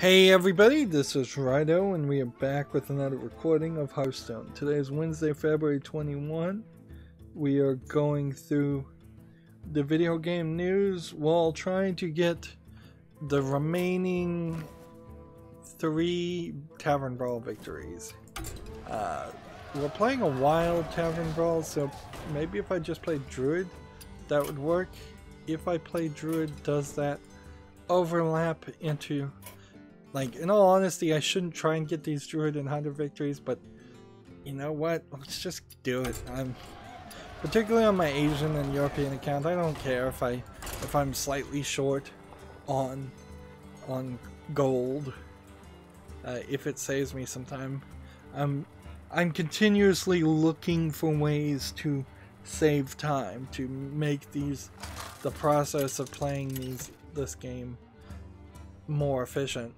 Hey everybody, this is Rydo and we are back with another recording of Hearthstone. Today is Wednesday, February 21. We are going through the video game news while trying to get the remaining 3 Tavern Brawl victories. We're playing a wild Tavern Brawl, so maybe if I just played Druid, that would work. If I play Druid, does that overlap into... Like, in all honesty, I shouldn't try and get these Druid and Hunter victories, but you know what? Let's just do it. Particularly on my Asian and European account, I don't care if I'm slightly short on gold. If it saves me some time. I'm continuously looking for ways to save time, to make the process of playing this game more efficient.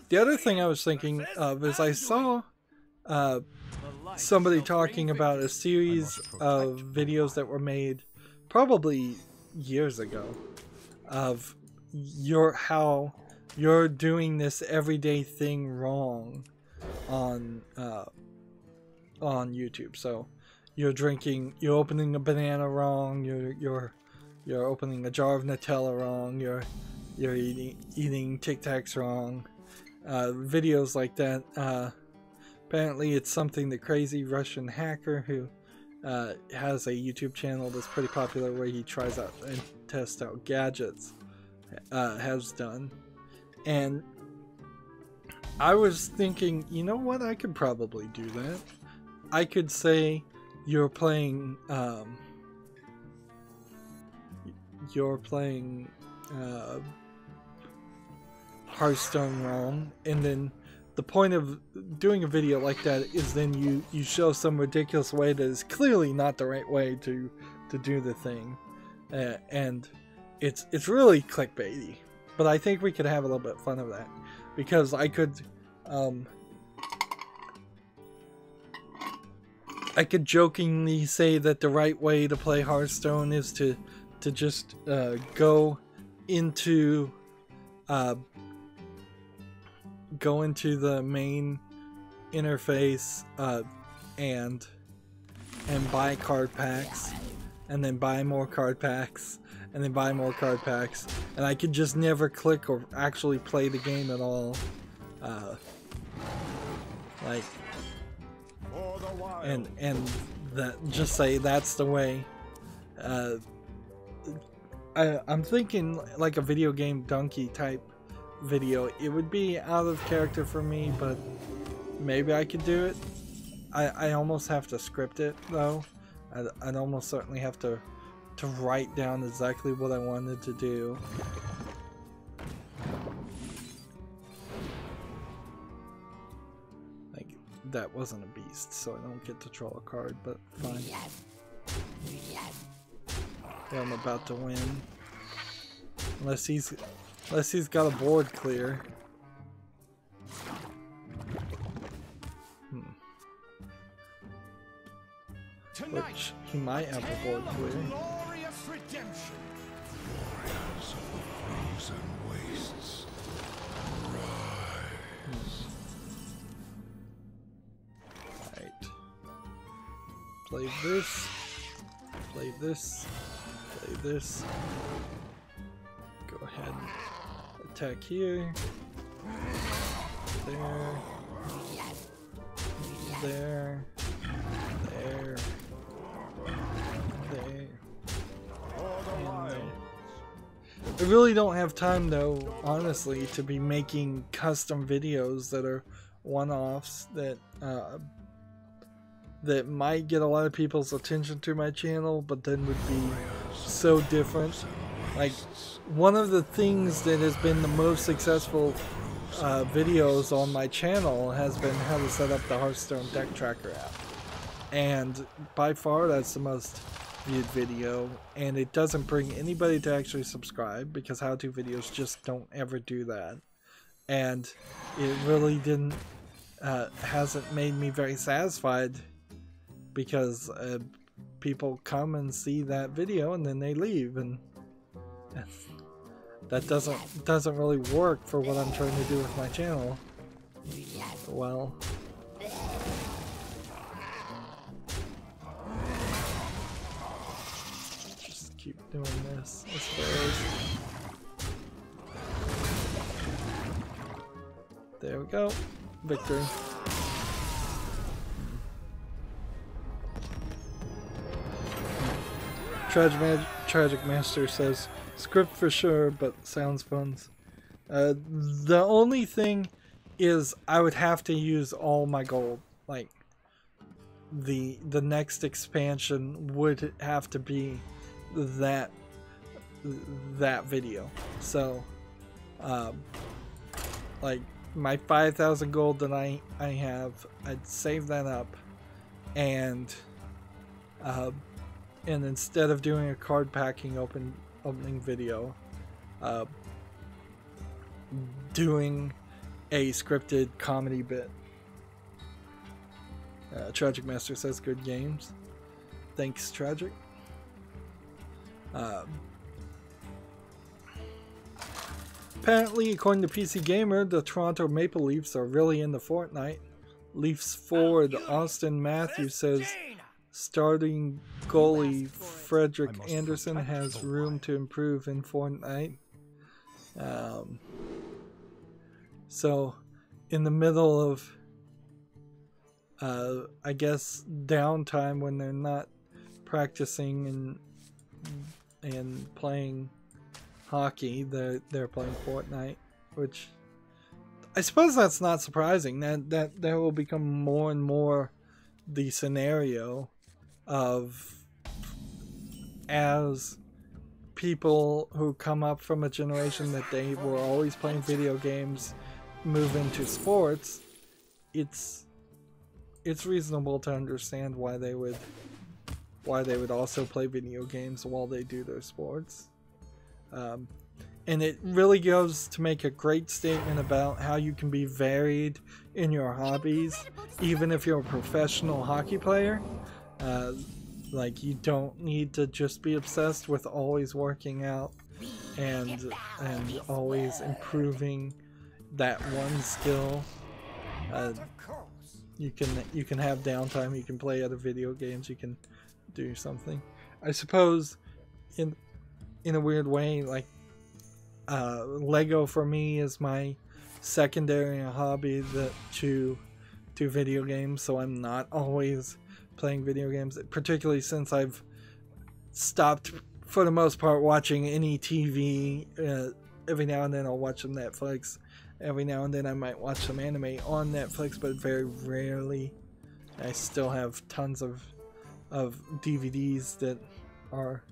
The other thing I was thinking of is I saw somebody talking about a series of videos that were made probably years ago of how you're doing this everyday thing wrong on YouTube. So you're opening a banana wrong, you're opening a jar of Nutella wrong, you're eating Tic Tacs wrong. Videos like that. Apparently it's something the crazy Russian hacker who has a YouTube channel that's pretty popular where he tries out and tests out gadgets has done. And I was thinking, you know what, I could probably do that. I could say you're playing Hearthstone wrong, and then the point of doing a video like that is then you show some ridiculous way that is clearly not the right way to do the thing, and it's really clickbaity, but I think we could have a little bit of fun of that, because I could jokingly say that the right way to play Hearthstone is to just go into the main interface and buy card packs, and then buy more card packs, and then buy more card packs, and I could just never click or actually play the game at all, and that just say that's the way. I'm thinking like a video game donkey type video. It would be out of character for me, but maybe I could do it. I almost have to script it though. I'd almost certainly have to write down exactly what I wanted to do. Like, that wasn't a beast, so I don't get to draw a card, but fine. Yeah, I'm about to win. Unless he's got a board clear. Which he might have a board clear. Alright. Play this. Play this. Play this. Go ahead. Attack here. There. There. There. There. And there. I really don't have time though, honestly, to be making custom videos that are one-offs that might get a lot of people's attention to my channel, but then would be so different. Like, one of the things that has been the most successful videos on my channel has been how to set up the Hearthstone deck tracker app. And by far that's the most viewed video, and it doesn't bring anybody to actually subscribe because how-to videos just don't ever do that. And it really hasn't made me very satisfied, because people come and see that video and then they leave, and that doesn't really work for what I'm trying to do with my channel. Well, just keep doing this, I suppose. There we go. Victory. Tragic Master says, script for sure, but sounds fun. The only thing is I would have to use all my gold. Like, the next expansion would have to be that video. So, like, my 5,000 gold that I have, I'd save that up, and instead of doing a card packing opening video, doing a scripted comedy bit. Tragic Master says good games. Thanks, Tragic. Apparently, according to PC Gamer, the Toronto Maple Leafs are really into Fortnite. Leafs forward Austin Matthews says starting goalie Frederick Anderson has room to improve in Fortnite. So, in the middle of, I guess, downtime when they're not practicing and playing hockey, they're playing Fortnite, which I suppose that's not surprising. That will become more and more the scenario of, as people who come up from a generation that they were always playing video games move into sports. It's reasonable to understand why they would also play video games while they do their sports. And it really goes to make a great statement about how you can be varied in your hobbies, even if you're a professional hockey player. Like, you don't need to just be obsessed with always working out and always improving that one skill. You can have downtime, you can play other video games, you can do something. I suppose in a weird way, like, Lego for me is my secondary hobby to video games, so I'm not always playing video games, particularly since I've stopped for the most part watching any TV. Every now and then I'll watch some Netflix. Every now and then I might watch some anime on Netflix, but very rarely. I still have tons of DVDs that are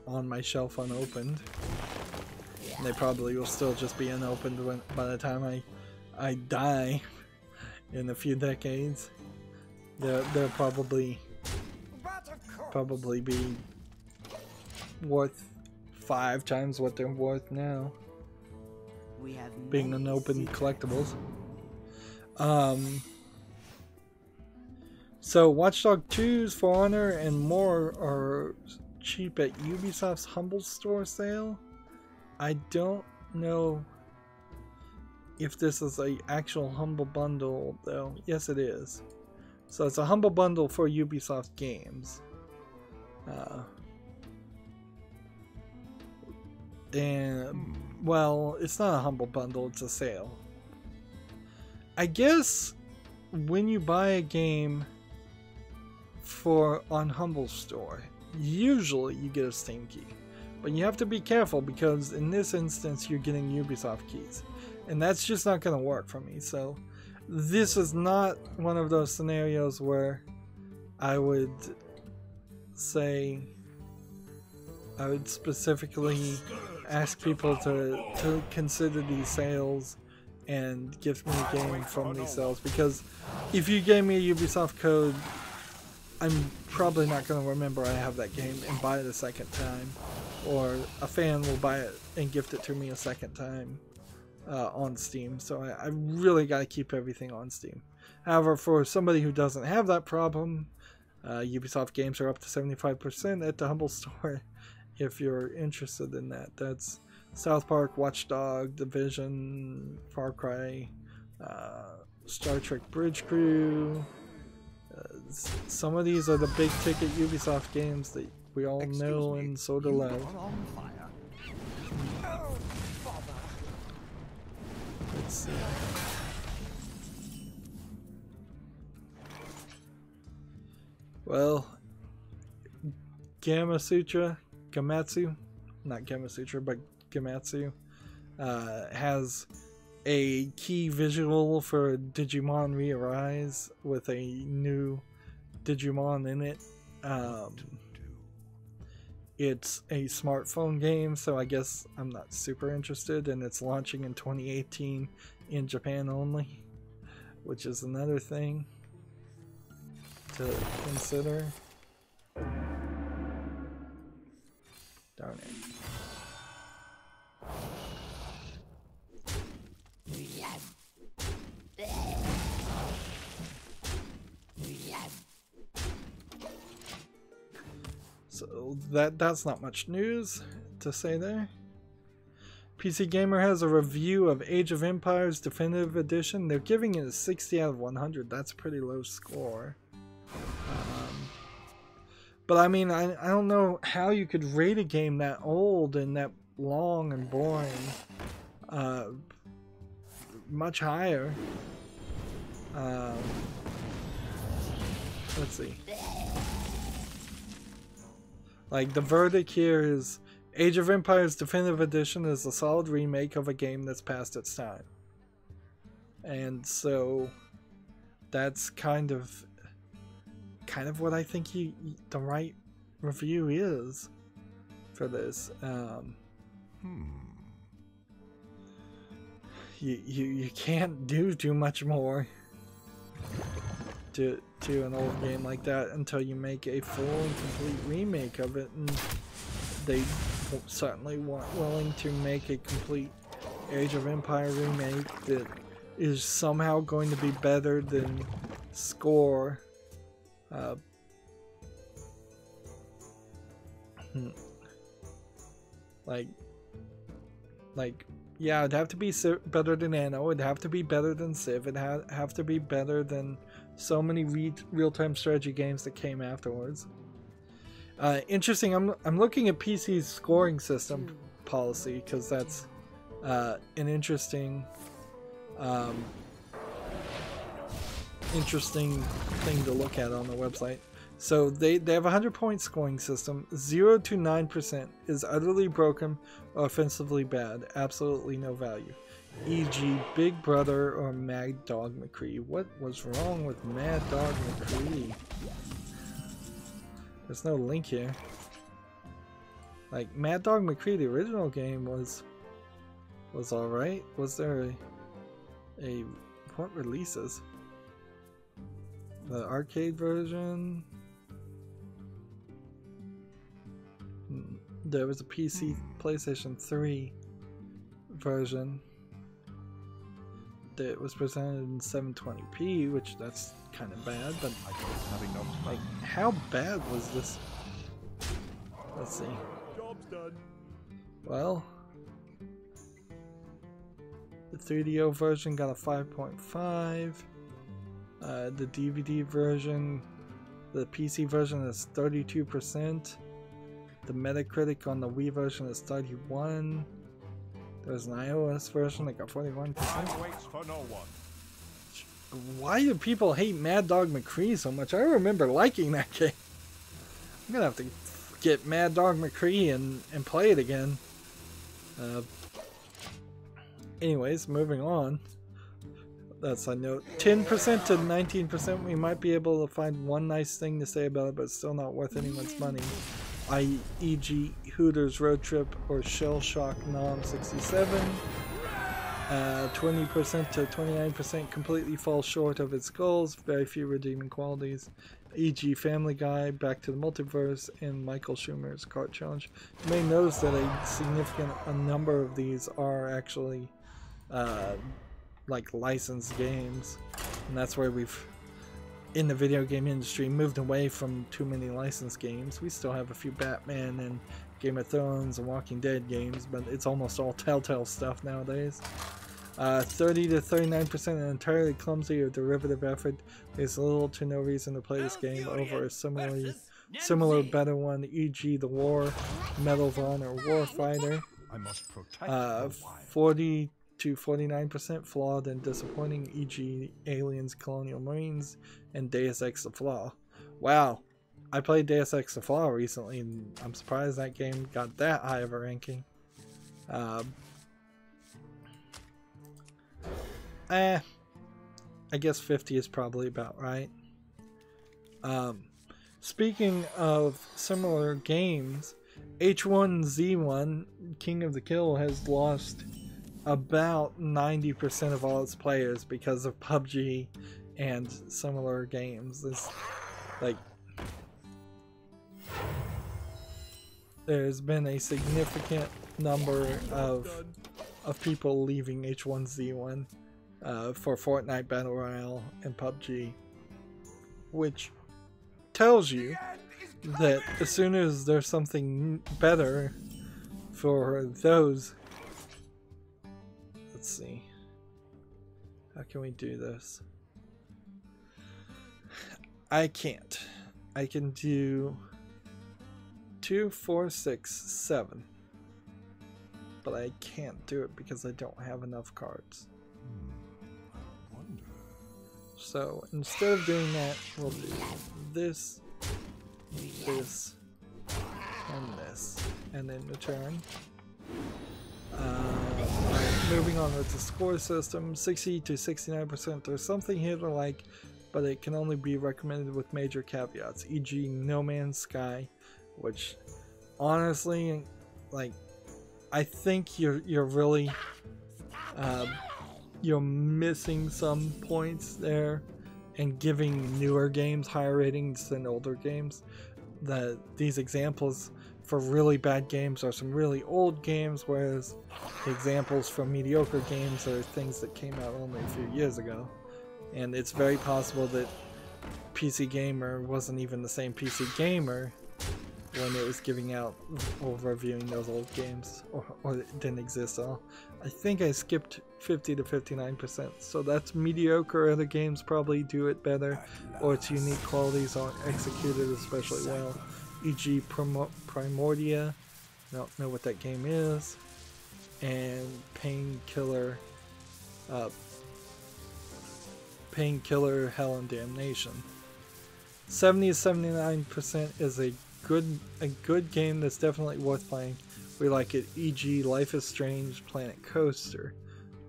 on my shelf unopened. And they probably will still just be unopened by the time I die in a few decades. They'll probably be worth 5 times what they're worth now, being unopened collectibles. So Watch Dogs 2's For Honor and more are cheap at Ubisoft's Humble Store sale. I don't know if this is a actual Humble Bundle though. Yes, it is. So it's a Humble Bundle for Ubisoft games. And, well, it's not a Humble Bundle, it's a sale. I guess when you buy a game on Humble Store, usually you get a Steam key. But you have to be careful because in this instance you're getting Ubisoft keys. And that's just not going to work for me. So this is not one of those scenarios where I would say, I would specifically ask people to consider these sales and gift me a game from these sales, because if you gave me a Ubisoft code, I'm probably not going to remember I have that game and buy it a second time, or a fan will buy it and gift it to me a second time on Steam. So I really got to keep everything on Steam. However, for somebody who doesn't have that problem, Ubisoft games are up to 75% at the Humble Store if you're interested in that. That's South Park, Watch Dogs, Division, Far Cry, Star Trek Bridge Crew. Some of these are the big ticket Ubisoft games that we all know and sort of love. Let's see. Well, Gamatsu, has a key visual for Digimon Re-Arise with a new Digimon in it. It's a smartphone game, so I guess I'm not super interested, and it's launching in 2018 in Japan only, which is another thing to consider. Darn it. So that's not much news to say there. PC Gamer has a review of Age of Empires Definitive Edition. They're giving it a 60 out of 100. That's a pretty low score. But I mean, I don't know how you could rate a game that old and that long and boring much higher. Let's see. Like, the verdict here is Age of Empires Definitive Edition is a solid remake of a game that's past its time. And so that's kind of what I think the right review is for this. You can't do too much more to an old game like that until you make a full and complete remake of it, and they certainly weren't willing to make a complete Age of Empire remake that is somehow going to be better than Score. Yeah, it'd have to be better than Anno, it'd have to be better than Civ, it'd have to be better than so many real-time strategy games that came afterwards. Interesting, I'm looking at PC's scoring system policy, because that's an interesting thing to look at on the website. So they have a 100-point scoring system. 0 to 9% is utterly broken or offensively bad. Absolutely no value. E.g. Big Brother or Mad Dog McCree. What was wrong with Mad Dog McCree? There's no link here. Like, Mad Dog McCree, the original game was alright. Was there a what releases? The arcade version. There was a PC PlayStation 3 version that was presented in 720p, which that's kind of bad, but like, how bad was this? Let's see. Job's done. Well, the 3DO version got a 5.5. The DVD version, the PC version is 32%. The Metacritic on the Wii version is 31. There's an iOS version that got 41%. For no one. Why do people hate Mad Dog McCree so much? I remember liking that game. I'm gonna have to get Mad Dog McCree and play it again. Anyways, moving on. That's a note. 10% to 19%, we might be able to find one nice thing to say about it, but it's still not worth anyone's money. E.g. Hooters Road Trip or Shell Shock Nom 67. 20% to 29% completely falls short of its goals. Very few redeeming qualities. E.g. Family Guy, Back to the Multiverse, and Michael Schumer's Kart Challenge. You may notice that a number of these are actually like licensed games, and that's where we've in the video game industry moved away from too many licensed games. We still have a few Batman and Game of Thrones and Walking Dead games, but it's almost all Telltale stuff nowadays. 30 to 39% an entirely clumsy or derivative effort. There's little to no reason to play this game over a similar better one, e.g. the War, Medal of Honor, Warfighter. 40 to 49% flawed and disappointing, e.g. Aliens, Colonial Marines, and Deus Ex The Flaw. Wow, I played Deus Ex The Flaw recently, and I'm surprised that game got that high of a ranking. I guess 50 is probably about right. Speaking of similar games, H1Z1, King of the Kill, has lost about 90% of all its players because of PUBG and similar games. It's like there's been a significant number of people leaving H1Z1 for Fortnite Battle Royale and PUBG, which tells you that as soon as there's something better for those. Let's see, how can we do this? I can't. I can do 2, 4, 6, 7, but I can't do it because I don't have enough cards. So instead of doing that, we'll do this, this, and this, and then return. Alright, moving on with the score system, 60 to 69%. There's something here to like, but it can only be recommended with major caveats, e.g. No Man's Sky, which honestly, like, I think you're really you're missing some points there and giving newer games higher ratings than older games. These examples for really bad games are some really old games, whereas the examples from mediocre games are things that came out only a few years ago. And it's very possible that PC Gamer wasn't even the same PC Gamer when it was giving out or reviewing those old games, or it didn't exist at all. I think I skipped 50 to 59%, so that's mediocre. Other games probably do it better, or its unique qualities aren't executed especially well, e.g. Primordia, I don't know what that game is, and Painkiller, Hell and Damnation. 70 to 79% is a good game that's definitely worth playing. We like it, e.g. Life is Strange, Planet Coaster.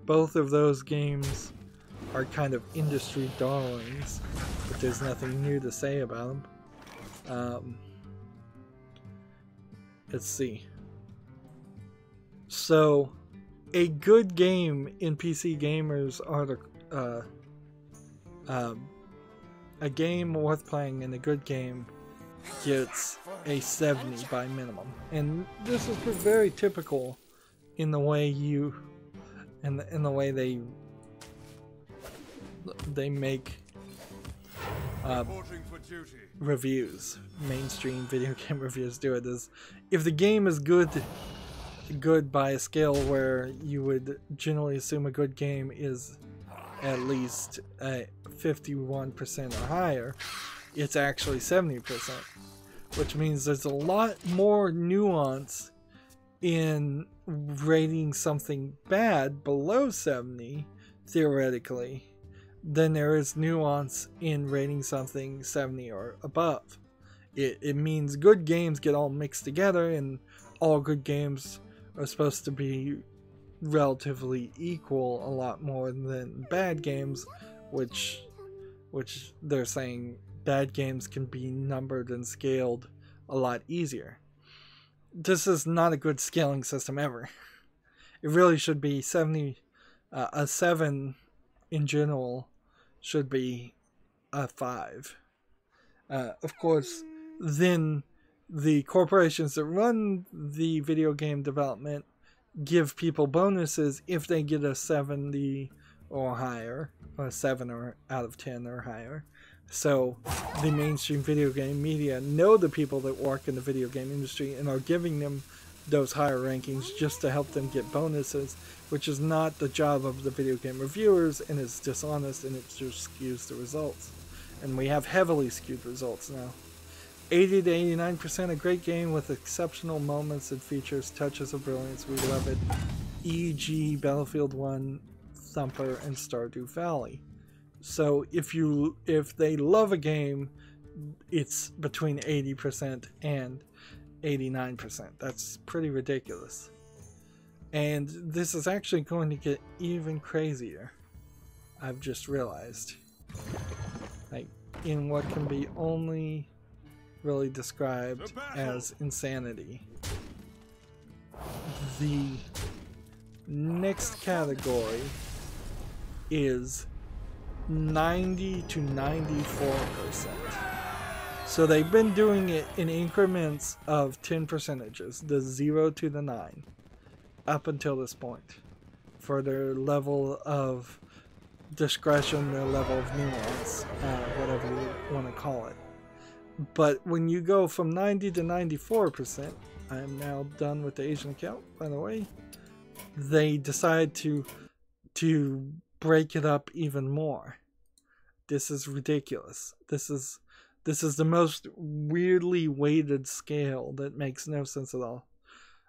Both of those games are kind of industry darlings, but there's nothing new to say about them. Let's see. So, a good game in PC Gamers are a game worth playing, and a good game gets a 70 by minimum. And this is very typical in the way in the way they make reviews. Mainstream video game reviews do it. Is if the game is good by a scale where you would generally assume a good game is at least 51% or higher, it's actually 70%, which means there's a lot more nuance in rating something bad below 70, theoretically, than there is nuance in rating something 70 or above. It means good games get all mixed together, and all good games are supposed to be relatively equal a lot more than bad games, which they're saying bad games can be numbered and scaled a lot easier. This is not a good scaling system ever. It really should be 70. A 7 in general should be a 5. Of course, then the corporations that run the video game development give people bonuses if they get a 70 or higher, or a 7 or out of 10 or higher. So the mainstream video game media know the people that work in the video game industry and are giving them those higher rankings just to help them get bonuses, which is not the job of the video game reviewers, and it's dishonest, and it just skews the results. And we have heavily skewed results now. 80 to 89% a great game with exceptional moments and features, touches of brilliance, we love it. E.g. Battlefield 1, Thumper, and Stardew Valley. So if they love a game, it's between 80% and 89%. That's pretty ridiculous. And this is actually going to get even crazier. I've just realized. Like, in what can be only really described as insanity. The next category is 90 to 94%. So they've been doing it in increments of 10 percentages, the 0 to the 9, up until this point, for their level of discretion, their level of nuance, whatever you want to call it. But when you go from 90 to 94%, I am now done with the Asian account, by the way, they decide to break it up even more. This is ridiculous. This is the most weirdly weighted scale that makes no sense at all.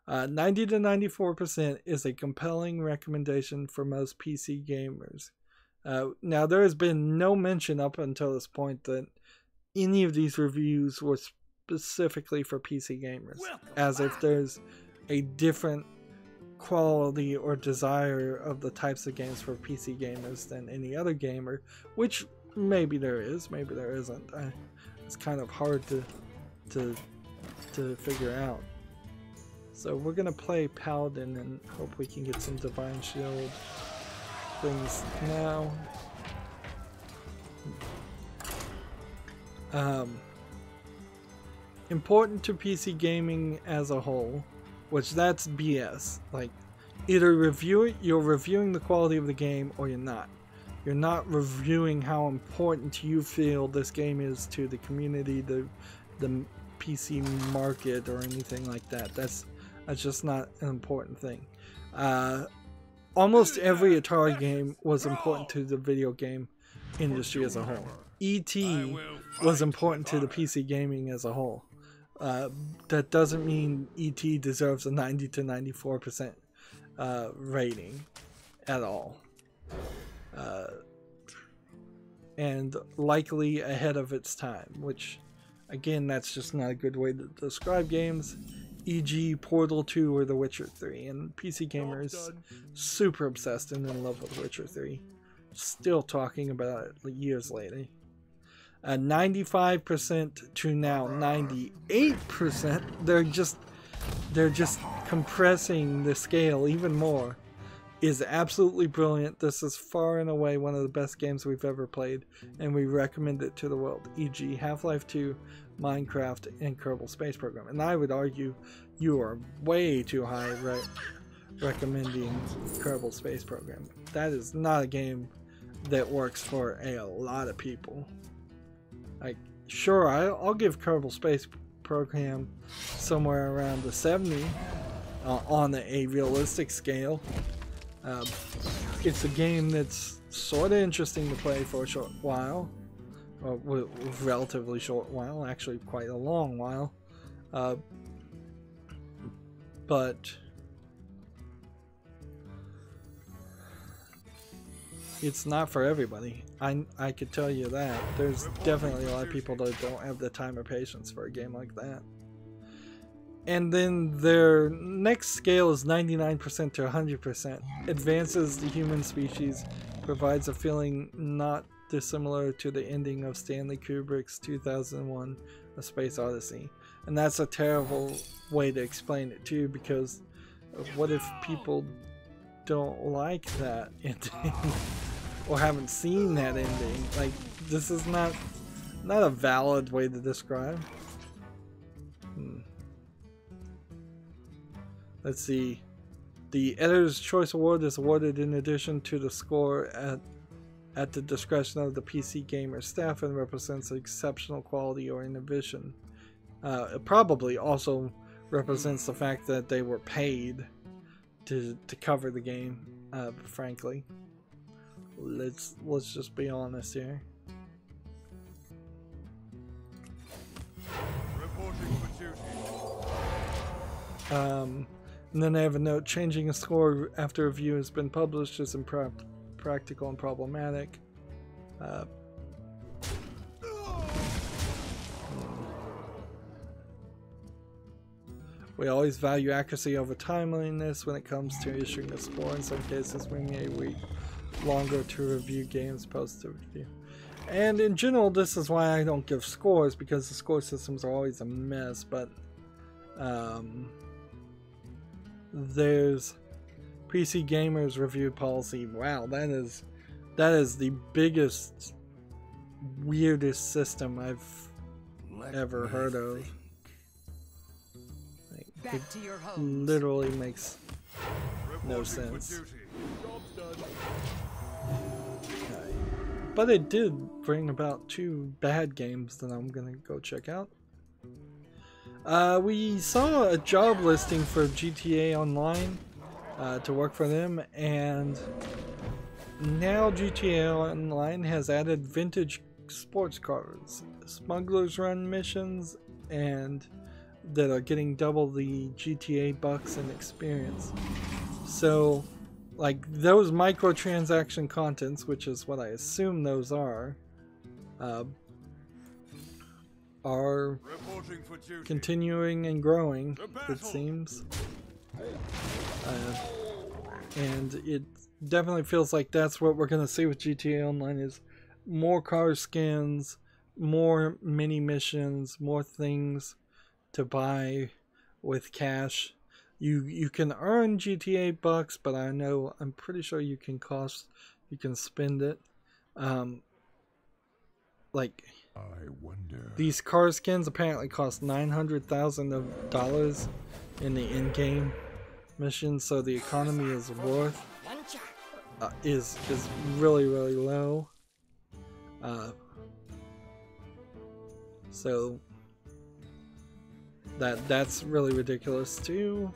90 to 94% is a compelling recommendation for most PC gamers. Now, there has been no mention up until this point that any of these reviews were specifically for PC gamers, as if there's a different quality or desire of the types of games for PC gamers than any other gamer, which maybe there is, maybe there isn't. It's kind of hard to figure out. So we're gonna play Paladin and hope we can get some Divine Shield things now. Important to PC gaming as a whole, which that's BS. Like, either you're reviewing the quality of the game, or you're not. You're not reviewing how important you feel this game is to the community, the PC market, or anything like that. That's just not an important thing. Almost every Atari game was important to the video game industry as a whole. E.T. was important to the PC gaming as a whole. That doesn't mean E.T. deserves a 90 to 94% rating at all. And likely ahead of its time, which, again, that's just not a good way to describe games. E.g. Portal 2 or The Witcher 3, and PC gamers super obsessed and in love with Witcher 3. Still talking about it years later. 95% to now 98%. They're just compressing the scale even more. Is absolutely brilliant. This is far and away one of the best games we've ever played, and we recommend it to the world. E.g. Half-Life 2, Minecraft, and Kerbal Space Program. And I would argue you are way too high recommending Kerbal Space Program. That is not a game that works for a lot of people. Like, sure, I'll give Kerbal Space Program somewhere around the 70 on a realistic scale. It's a game that's sort of interesting to play for a short while, or relatively short while, actually quite a long while, but it's not for everybody. I could tell you that. There's definitely a lot of people that don't have the time or patience for a game like that. And then their next scale is 99% to 100%. Advances the human species, provides a feeling not dissimilar to the ending of Stanley Kubrick's 2001 A Space Odyssey. And that's a terrible way to explain it too, because what if people don't like that ending or haven't seen that ending? Like, this is not a valid way to describe. Let's see. The Editor's Choice Award is awarded in addition to the score at at the discretion of the PC Gamer staff and represents exceptional quality or innovation. It probably also represents the fact that they were paid to cover the game, frankly. Let's just be honest here. Reporting for duty. And then I have a note: changing a score after a review has been published is impractical and problematic. We always value accuracy over timeliness when it comes to issuing a score. In some cases, we may wait longer to review games post to review. And in general, this is why I don't give scores, because the score systems are always a mess. But there's PC Gamer's review policy. Wow, that is the biggest, weirdest system I've ever heard of. It literally makes no sense. But it did bring about 2 bad games that I'm gonna go check out. We saw a job listing for GTA Online to work for them, and now GTA Online has added vintage sports cars, smugglers run missions, and that are getting double the GTA bucks and experience. So, like, those microtransaction contents, which is what I assume those are continuing and growing, it seems. And it definitely feels like that's what we're gonna see with GTA Online, is more car skins, more mini missions, more things to buy with cash. You can earn GTA bucks, but I'm pretty sure you can spend it. Like, I wonder. These car skins apparently cost $900,000 in the in-game mission, so the economy is worth is really low. So that's really ridiculous too.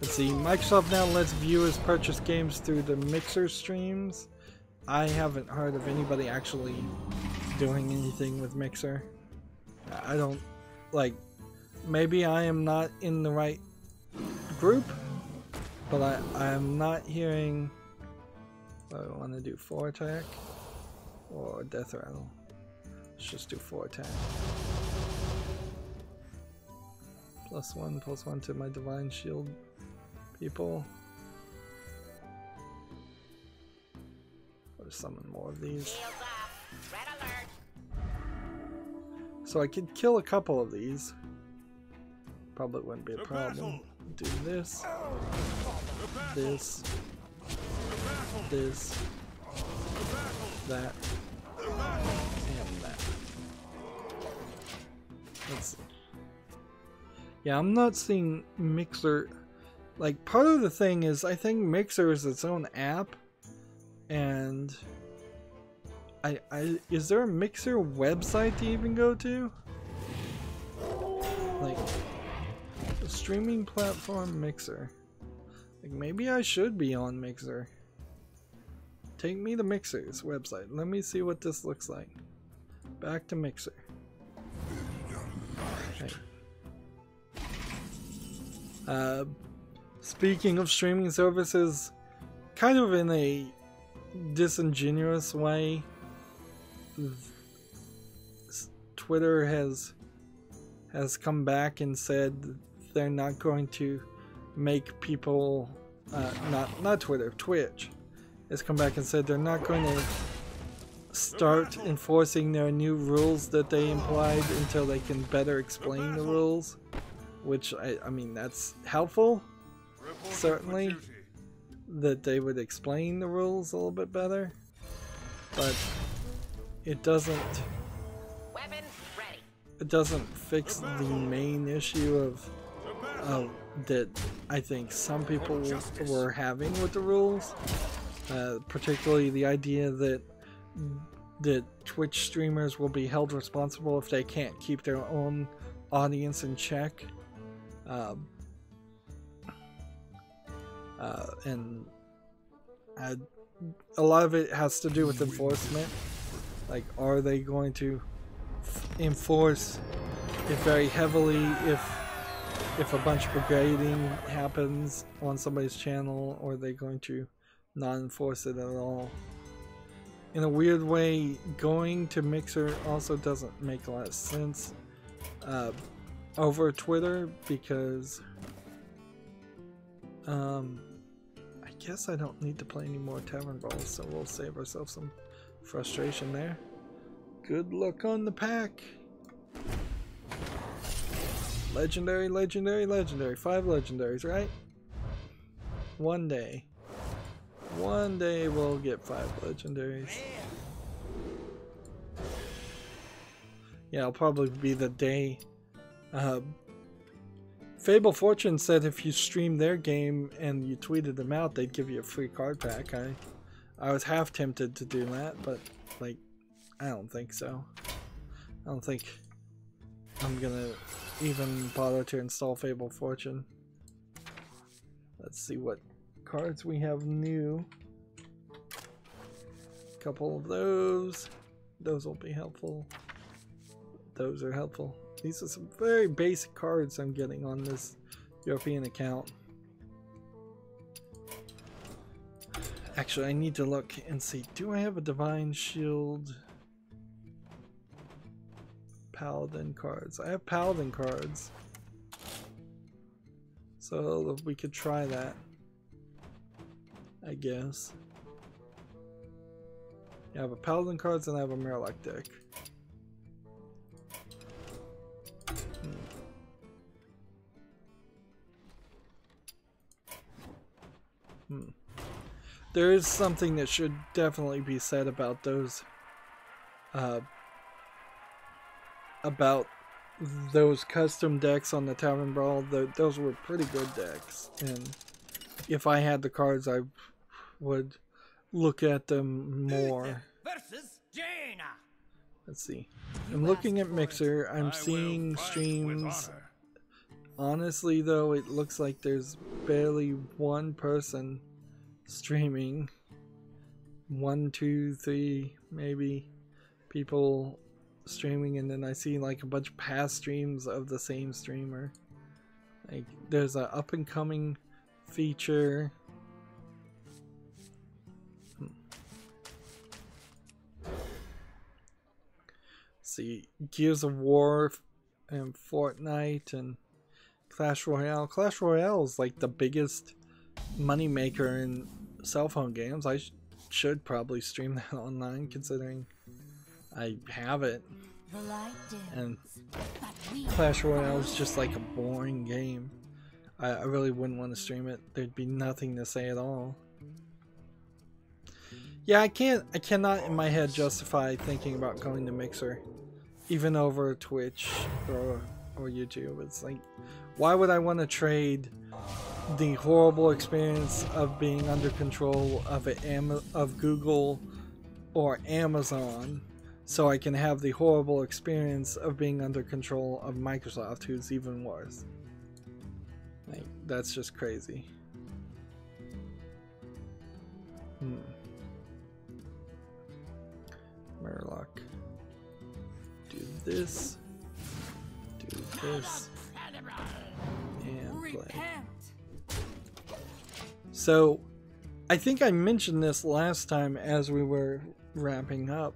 Let's see, Microsoft now lets viewers purchase games through the Mixer streams. I haven't heard of anybody actually doing anything with Mixer. I don't, like, maybe I am not in the right group, but I am not hearing. I want to do 4 attack or death rattle. Let's just do 4 attack. +1/+1 to my divine shield people. Or summon more of these. So I could kill a couple of these. Probably wouldn't be a problem. Do this. This. This. That. And that. Let's see. Yeah, I'm not seeing Mixer. Like, part of the thing is, I think Mixer is its own app, and is there a Mixer website to even go to? Like, a streaming platform Mixer. Like, maybe I should be on Mixer. Take me to Mixer's website. Let me see what this looks like. Back to Mixer. Okay. Speaking of streaming services, kind of in a disingenuous way, Twitter has come back and said they're not going to make people not Twitter, Twitch has come back and said they're not going to start enforcing their new rules that they implied until they can better explain the rules, which I mean, that's helpful, certainly, that they would explain the rules a little bit better, but it doesn't fix the main issue of that I think some people were having with the rules, particularly the idea that Twitch streamers will be held responsible if they can't keep their own audience in check. And a lot of it has to do with enforcement. Like, are they going to enforce it very heavily if a bunch of brigading happens on somebody's channel, or are they going to not enforce it at all? In a weird way, going to Mixer also doesn't make a lot of sense over Twitter, because I guess I don't need to play any more Tavern Brawls, so we'll save ourselves some frustration there. Good luck on the pack. Legendary, legendary, legendary. 5 legendaries, right? One day we'll get 5 legendaries. Yeah, it'll probably be the day. Fable Fortune said if you streamed their game and you tweeted them out, they'd give you a free card pack. I was half tempted to do that, but like, I don't think so. I don't think I'm gonna even bother to install Fable Fortune. Let's see what cards we have new. A couple of those. Those will be helpful. Those are helpful. These are some very basic cards I'm getting on this European account. Actually, I need to look and see. Do I have a Divine Shield? Paladin cards. I have Paladin cards. So we could try that, I guess. Yeah, I have a Paladin cards and I have a Murloc deck. There is something that should definitely be said about those custom decks on the Tavern Brawl. Those were pretty good decks, and if I had the cards, I would look at them more. Let's see. I'm looking at Mixer. I'm seeing streams. Honestly, though, it looks like there's barely one person streaming. 1, 2, 3, maybe people streaming, and then I see like a bunch of past streams of the same streamer. Like, there's an up and coming feature. See, Gears of War and Fortnite and Clash Royale. Clash Royale is like the biggest money maker in cell phone games. I should probably stream that online, considering I have it. And Clash Royale is just like a boring game. I really wouldn't want to stream it. There'd be nothing to say at all. Yeah, I cannot in my head justify thinking about going to Mixer, even over Twitch or YouTube. It's like, why would I want to trade the horrible experience of being under control of Google or Amazon, so I can have the horrible experience of being under control of Microsoft, who's even worse? Like, that's just crazy. Murloc. Do this. Do this. And play. So, I think I mentioned this last time as we were wrapping up.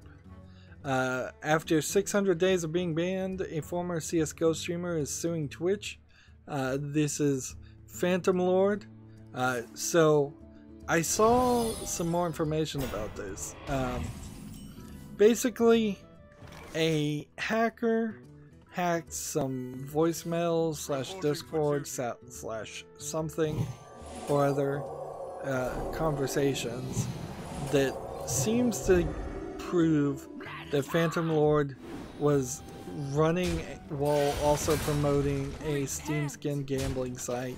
After 600 days of being banned, a former CSGO streamer is suing Twitch. This is Phantom Lord. So, I saw some more information about this. Basically, a hacker hacked some voicemails / Discord / something or other conversations that seems to prove that Phantom Lord was running while also promoting a Steam Skin gambling site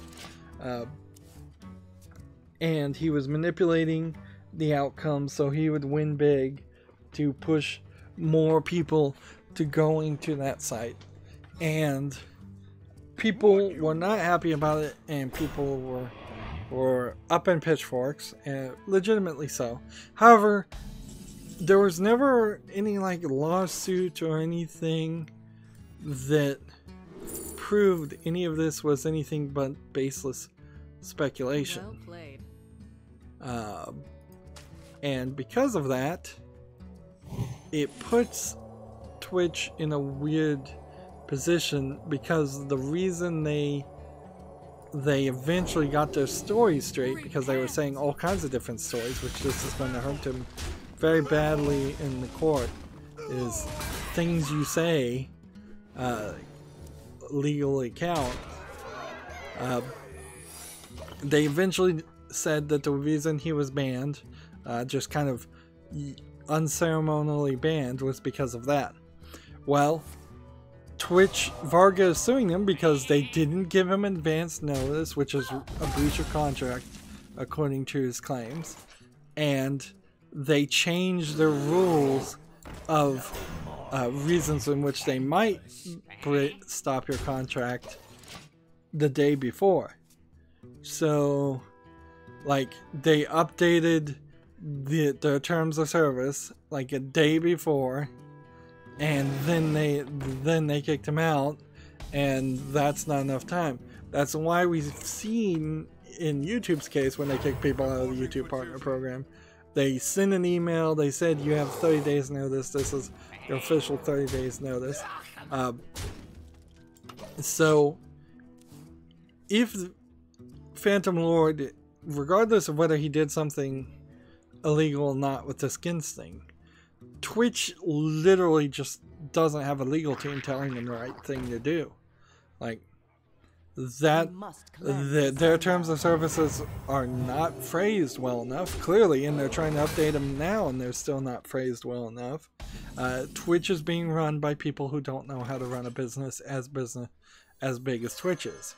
And he was manipulating the outcome so he would win big to push more people to going to that site. And people were not happy about it, and people were up in pitchforks, and legitimately so. However, there was never any like lawsuit or anything that proved any of this was anything but baseless speculation. Well played. And because of that, it puts Twitch in a weird position, because the reason they eventually got their story straight, because they were saying all kinds of different stories, which this is going to hurt them very badly in the court, is things you say legally count. They eventually said that the reason he was banned, just kind of unceremonially banned, was because of that. Well, Twitch, Varga is suing them because they didn't give him advance notice, which is a breach of contract according to his claims, and they changed their rules of reasons in which they might stop your contract the day before. So, like, they updated their terms of service like a day before, and then they kicked him out, and that's not enough time. That's why we've seen in YouTube's case, when they kick people out of the YouTube partner program, they send an email, they said you have 30 days notice, this is your official 30 days notice. So if Phantom Lord, regardless of whether he did something illegal or not with the skins thing, Twitch literally just doesn't have a legal team telling them the right thing to do. Like, that their terms of services are not phrased well enough, clearly, and they're trying to update them now, and they're still not phrased well enough. Twitch is being run by people who don't know how to run a business as big as Twitch is,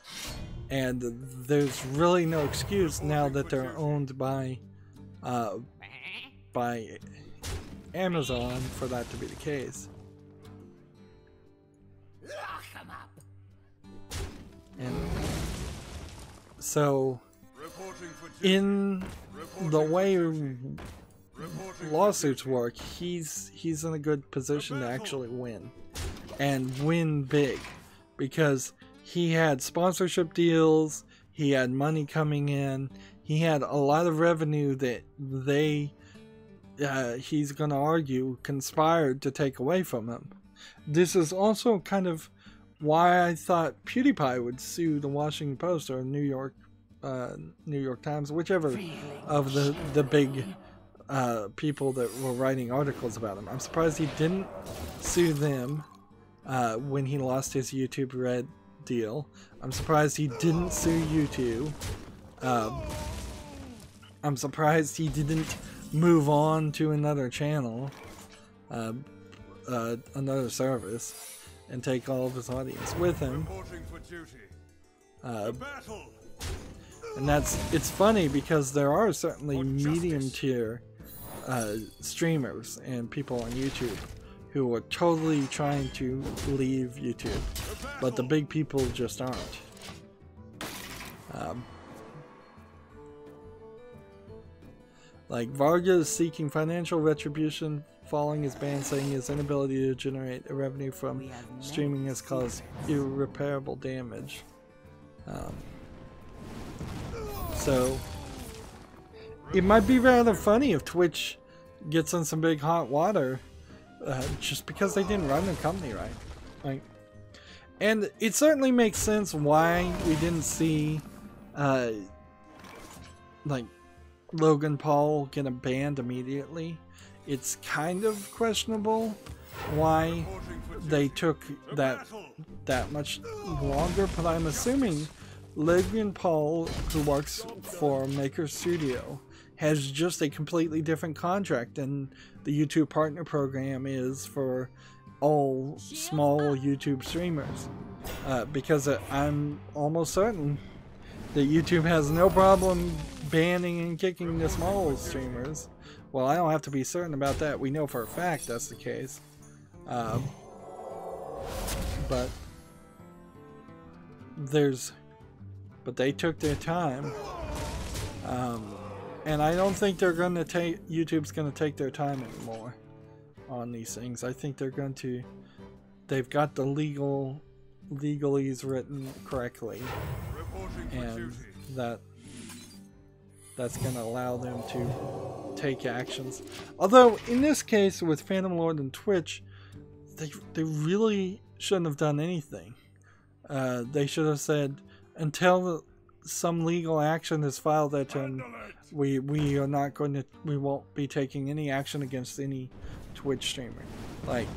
and there's really no excuse now that they're owned by Amazon for that to be the case. And so, in the way lawsuits work, he's in a good position to actually win, and win big, because he had sponsorship deals, he had money coming in, he had a lot of revenue that he's going to argue conspired to take away from him. This is also kind of why I thought PewDiePie would sue the Washington Post or New York Times, whichever of the big people that were writing articles about him. I'm surprised he didn't sue them when he lost his YouTube Red deal. I'm surprised he didn't sue YouTube. I'm surprised he didn't move on to another channel, another service, and take all of his audience with him. And it's funny because there are certainly medium tier streamers and people on YouTube who are totally trying to leave YouTube, but the big people just aren't. Like, Varga is seeking financial retribution following his ban, saying his inability to generate a revenue from streaming has caused irreparable damage. So, it might be rather funny if Twitch gets in some big hot water just because they didn't run their company right. Like, and it certainly makes sense why we didn't see like Logan Paul get banned immediately. It's kind of questionable why they took that much longer, but I'm assuming Logan Paul, who works for Maker Studio, has just a completely different contract than the YouTube Partner Program is for all small YouTube streamers. Because I'm almost certain that YouTube has no problem banning and kicking the small streamers. Well, I don't have to be certain about that. We know for a fact that's the case. But they took their time. And I don't think they're going to YouTube's going to take their time anymore on these things. I think they've got the legalese written correctly, and that's going to allow them to take actions. Although in this case with Phantom Lord and Twitch, they really shouldn't have done anything. They should have said, until some legal action is filed at them, we won't be taking any action against any Twitch streamer. Like,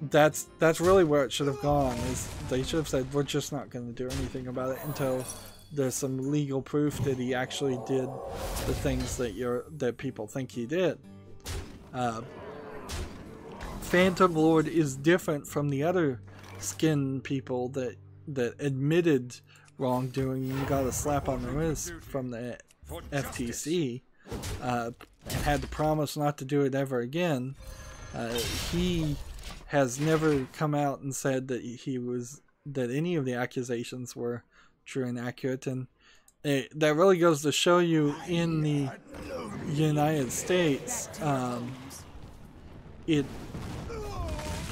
that's really where it should have gone. Is they should have said, we're just not going to do anything about it until there's some legal proof that he actually did the things that people think he did. Phantom Lord is different from the other skin people that admitted wrongdoing and got a slap on the wrist from the FTC and had to promise not to do it ever again. He has never come out and said that any of the accusations were true and accurate, and that really goes to show you in the United States, it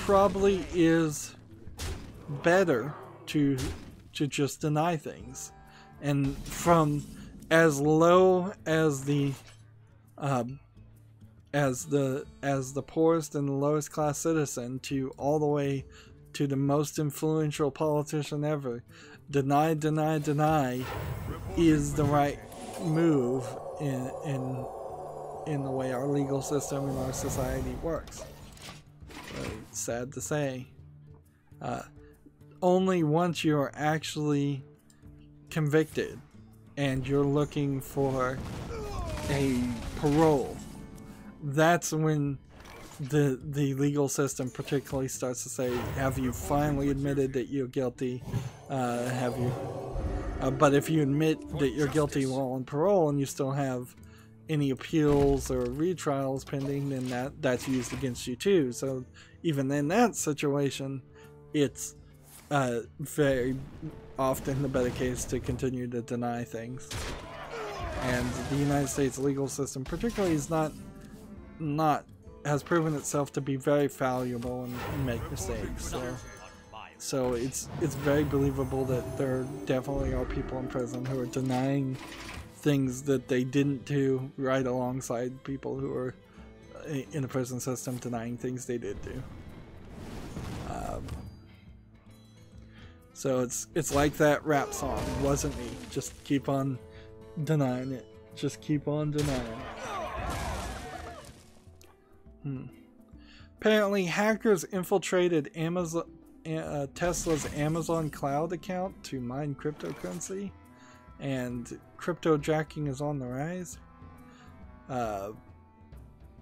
probably is better to just deny things, and from as low as the poorest and the lowest class citizen to all the way to the most influential politician ever, deny is the right move in the way our legal system and our society works. Sad to say. Only once you're actually convicted and you're looking for a parole, that's when the legal system particularly starts to say, have you finally admitted that you're guilty? Have you? But if you admit that you're guilty while on parole and you still have any appeals or retrials pending, then that's used against you too. So even in that situation, it's very often the better case to continue to deny things. And the United States legal system particularly is has proven itself to be very fallible and make mistakes. So it's very believable that there definitely are people in prison who are denying things that they didn't do, right alongside people who are in the prison system denying things they did do. So it's like that rap song, wasn't me. Just keep on denying it. Just keep on denying it. Apparently, hackers infiltrated Tesla's Amazon cloud account to mine cryptocurrency, and cryptojacking is on the rise.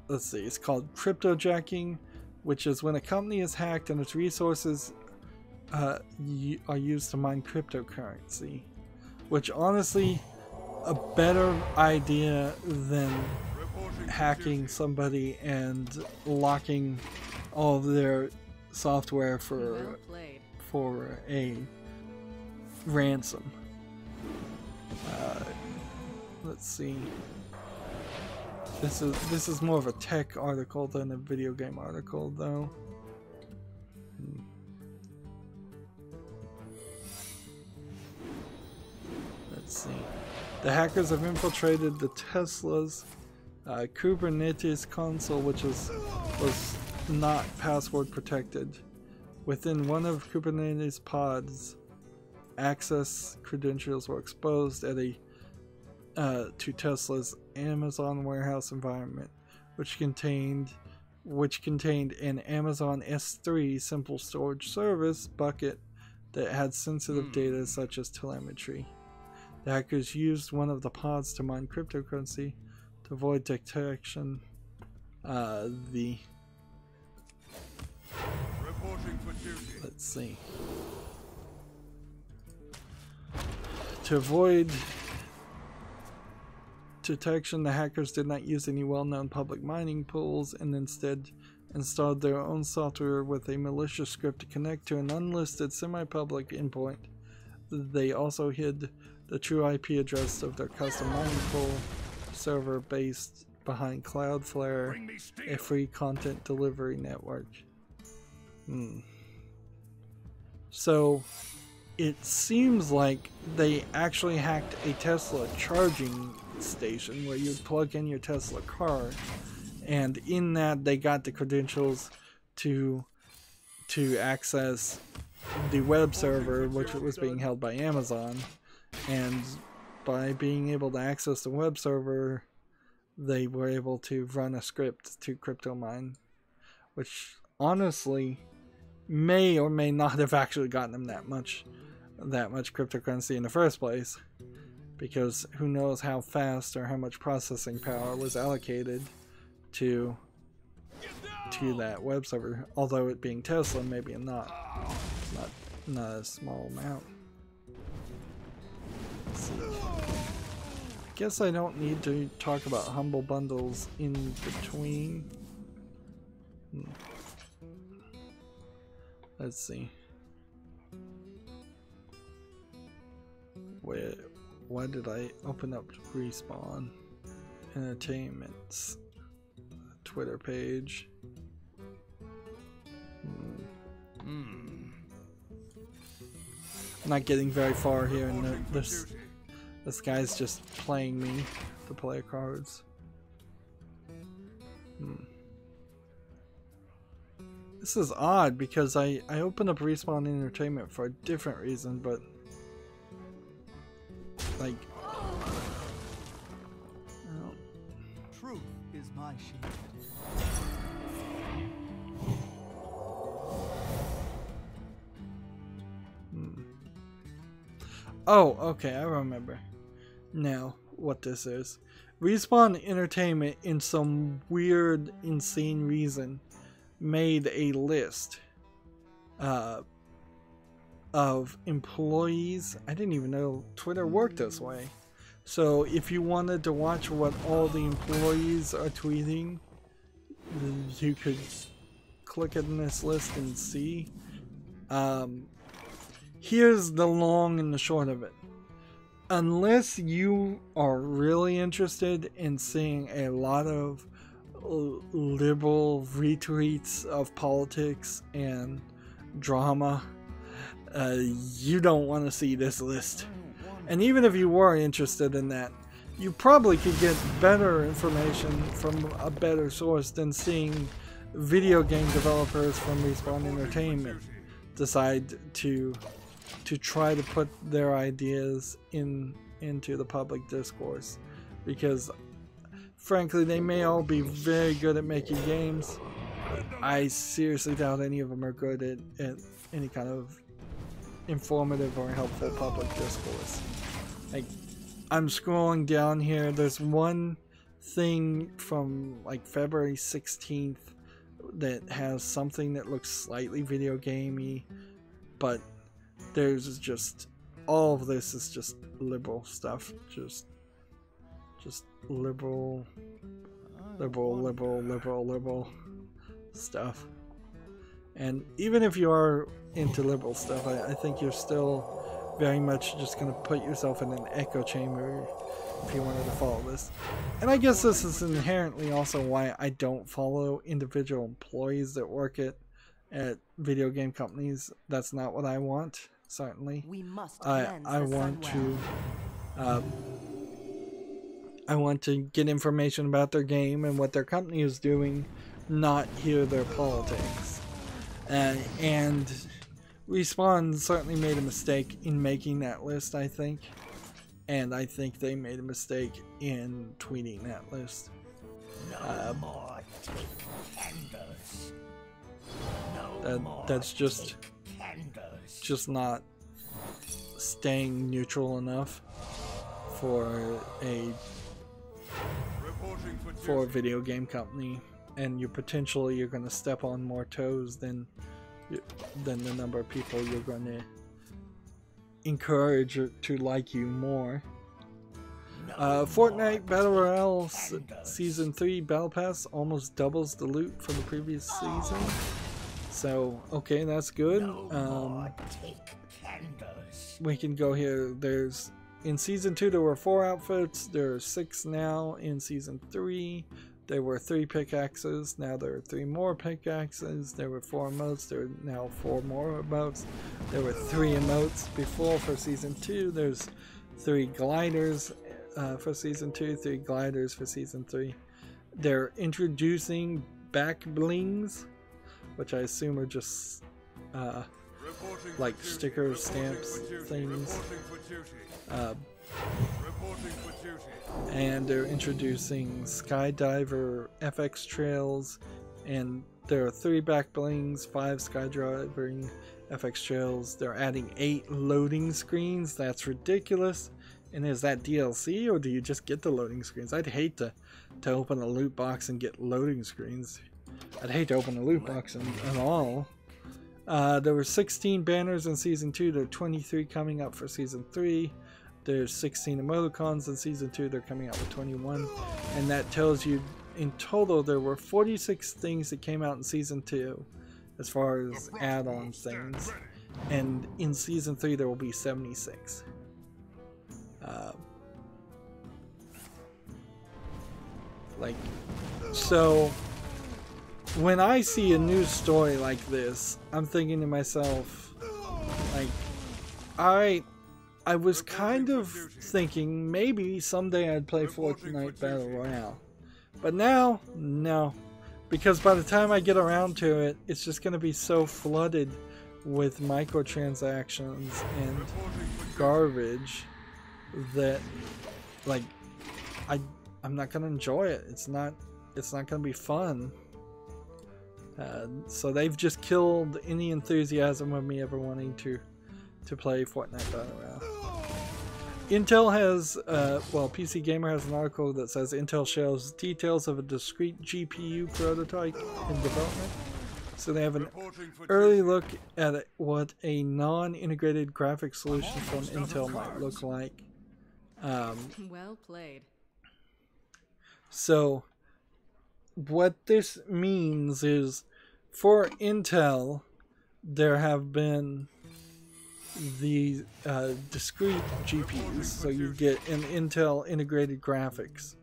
Let's see, it's called cryptojacking, which is when a company is hacked and its resources are used to mine cryptocurrency, which honestly, a better idea than hacking somebody and locking all of their software for a ransom. Let's see. This is more of a tech article than a video game article, though. Let's see. The hackers have infiltrated the Tesla's Kubernetes console, which was not password protected. Within one of Kubernetes pods, access credentials were exposed to Tesla's Amazon warehouse environment, which contained an Amazon S3 simple storage service bucket that had sensitive data such as telemetry. The hackers used one of the pods to mine cryptocurrency to avoid detection. Let's see. To avoid detection, the hackers did not use any well-known public mining pools and instead installed their own software with a malicious script to connect to an unlisted semi-public endpoint. They also hid the true IP address of their custom mining pool server based behind Cloudflare, a free content delivery network. So it seems like they actually hacked a Tesla charging station where you plug in your Tesla car, and in that they got the credentials to access the web server, which was being held by Amazon, and by being able to access the web server they were able to run a script to crypto mine, which honestly may or may not have actually gotten them that much cryptocurrency in the first place, because who knows how fast or how much processing power was allocated to that web server, although it being Tesla, maybe not a small amount. Let's see. Guess I don't need to talk about humble bundles in between. Let's see. Why did I open up Respawn Entertainment's Twitter page? I'm not getting very far here, and this guy's just playing me to play cards. This is odd because I opened up Respawn Entertainment for a different reason, but like, truth is my shield. Oh, okay, I remember now what this is. Respawn Entertainment, in some weird, insane reason, made a list of employees. I didn't even know Twitter worked this way. So if you wanted to watch what all the employees are tweeting, you could click in this list and see. Here's the long and the short of it. Unless you are really interested in seeing a lot of liberal retweets of politics and drama, you don't want to see this list. And even if you were interested in that, you probably could get better information from a better source than seeing video game developers from Respawn Entertainment decide to try to put their ideas into the public discourse, because frankly they may all be very good at making games. I seriously doubt any of them are good at any kind of informative or helpful public discourse. Like, I'm scrolling down here, there's one thing from like February 16th that has something that looks slightly video gamey, but there's just, all of this is just liberal stuff, just liberal stuff. And even if you are into liberal stuff, I think you're still very much just going to put yourself in an echo chamber if you wanted to follow this. And I guess this is inherently also why I don't follow individual employees that work at video game companies. That's not what I want, certainly. We must I want to get information about their game and what their company is doing, not hear their politics. And Respawn certainly made a mistake in making that list, I think. And I think they made a mistake in tweeting that list. That's just not staying neutral enough for a video game company, and you're going to step on more toes than the number of people you're going encourage to like you more. Fortnite Battle Royale Season 3 Battle Pass almost doubles the loot from the previous season. So, okay, that's good. We can go here. In Season 2 there were 4 outfits. There are 6 now. In Season 3 there were 3 pickaxes. Now there are 3 more pickaxes. There were 4 emotes. There are now 4 more emotes. There were 3 emotes before for Season 2. There's 3 gliders for Season 2, 3 gliders for Season 3. They're introducing back blings, which I assume are just like stickers, stamps, things. And they're introducing skydiver FX trails, and there are 3 back blings, 5 skydiving FX trails. They're adding 8 loading screens. That's ridiculous. And is that DLC, or do you just get the loading screens? I'd hate to open a loot box and get loading screens. I'd hate to open a loot box at all. There were 16 banners in Season 2. There are 23 coming up for Season 3. There's 16 emoticons in Season 2. They're coming out with 21. And that tells you, in total, there were 46 things that came out in Season 2 as far as add-on things. And in Season 3, there will be 76. So when I see a news story like this, I'm thinking to myself, like, alright, I was kind of thinking maybe someday I'd play Fortnite Battle Royale. But now, no. Because by the time I get around to it, it's just going to be so flooded with microtransactions and garbage that, like, I'm not going to enjoy it. It's not going to be fun. So they've just killed any enthusiasm of me ever wanting to play Fortnite Battle Royale. Intel has, well, PC Gamer has an article that says Intel shows details of a discrete GPU prototype in development. So they have an early look at what a non-integrated graphics solution from Intel might look like. Well played. So what this means is, for Intel, there have been the discrete GPUs, so you get an Intel integrated graphics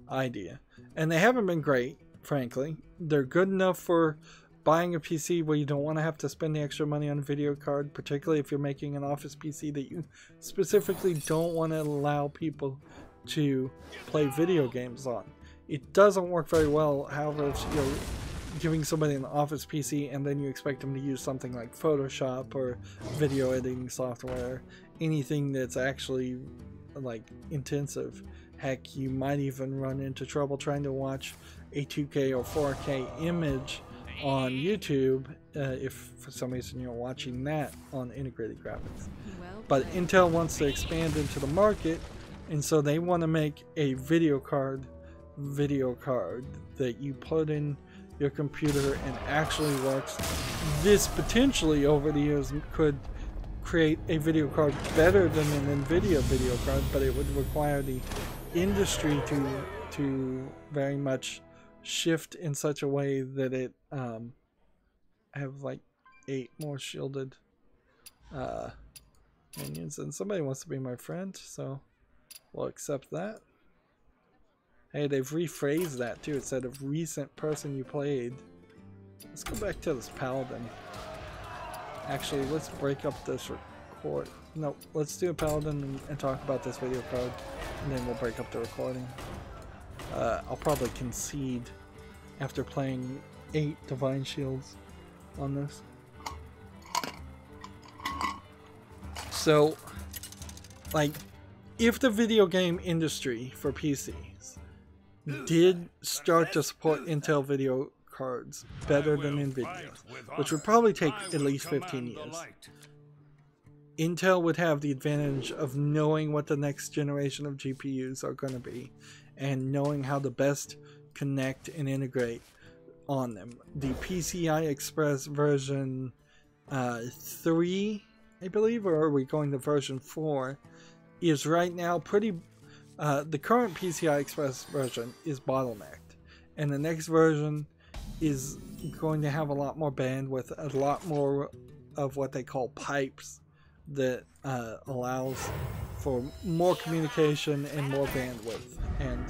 idea, and they haven't been great, frankly. They're good enough for buying a PC where you don't want to have to spend the extra money on a video card, particularly if you're making an office PC that you specifically don't want to allow people to play video games on. It doesn't work very well, however, if you're giving somebody an office PC and then you expect them to use something like Photoshop or video editing software, anything that's actually like intensive. Heck, you might even run into trouble trying to watch a 2K or 4K image on YouTube if for some reason you're watching that on integrated graphics. But Intel wants to expand into the market, and so they want to make a video card that you put in your computer and actually works. This potentially over the years could create a video card better than an NVIDIA video card, but it would require the industry to very much shift in such a way that it have like 8 more shielded minions. And somebody wants to be my friend, so we'll accept that. Hey, they've rephrased that too. Instead of recent person you played. Let's go back to this paladin. Actually, let's break up this record. No, let's do a paladin and talk about this video card, and then we'll break up the recording. I'll probably concede after playing 8 divine shields on this. So, like, if the video game industry for PCs did start to support Intel video cards better than NVIDIA's, which would probably take at least 15 years, Intel would have the advantage of knowing what the next generation of GPUs are going to be and knowing how to best connect and integrate on them. The PCI Express version 3 I believe, or are we going to version 4, is right now pretty... the current PCI Express version is bottlenecked, and the next version is going to have a lot more bandwidth, a lot more of what they call pipes that allows for more communication and more bandwidth, and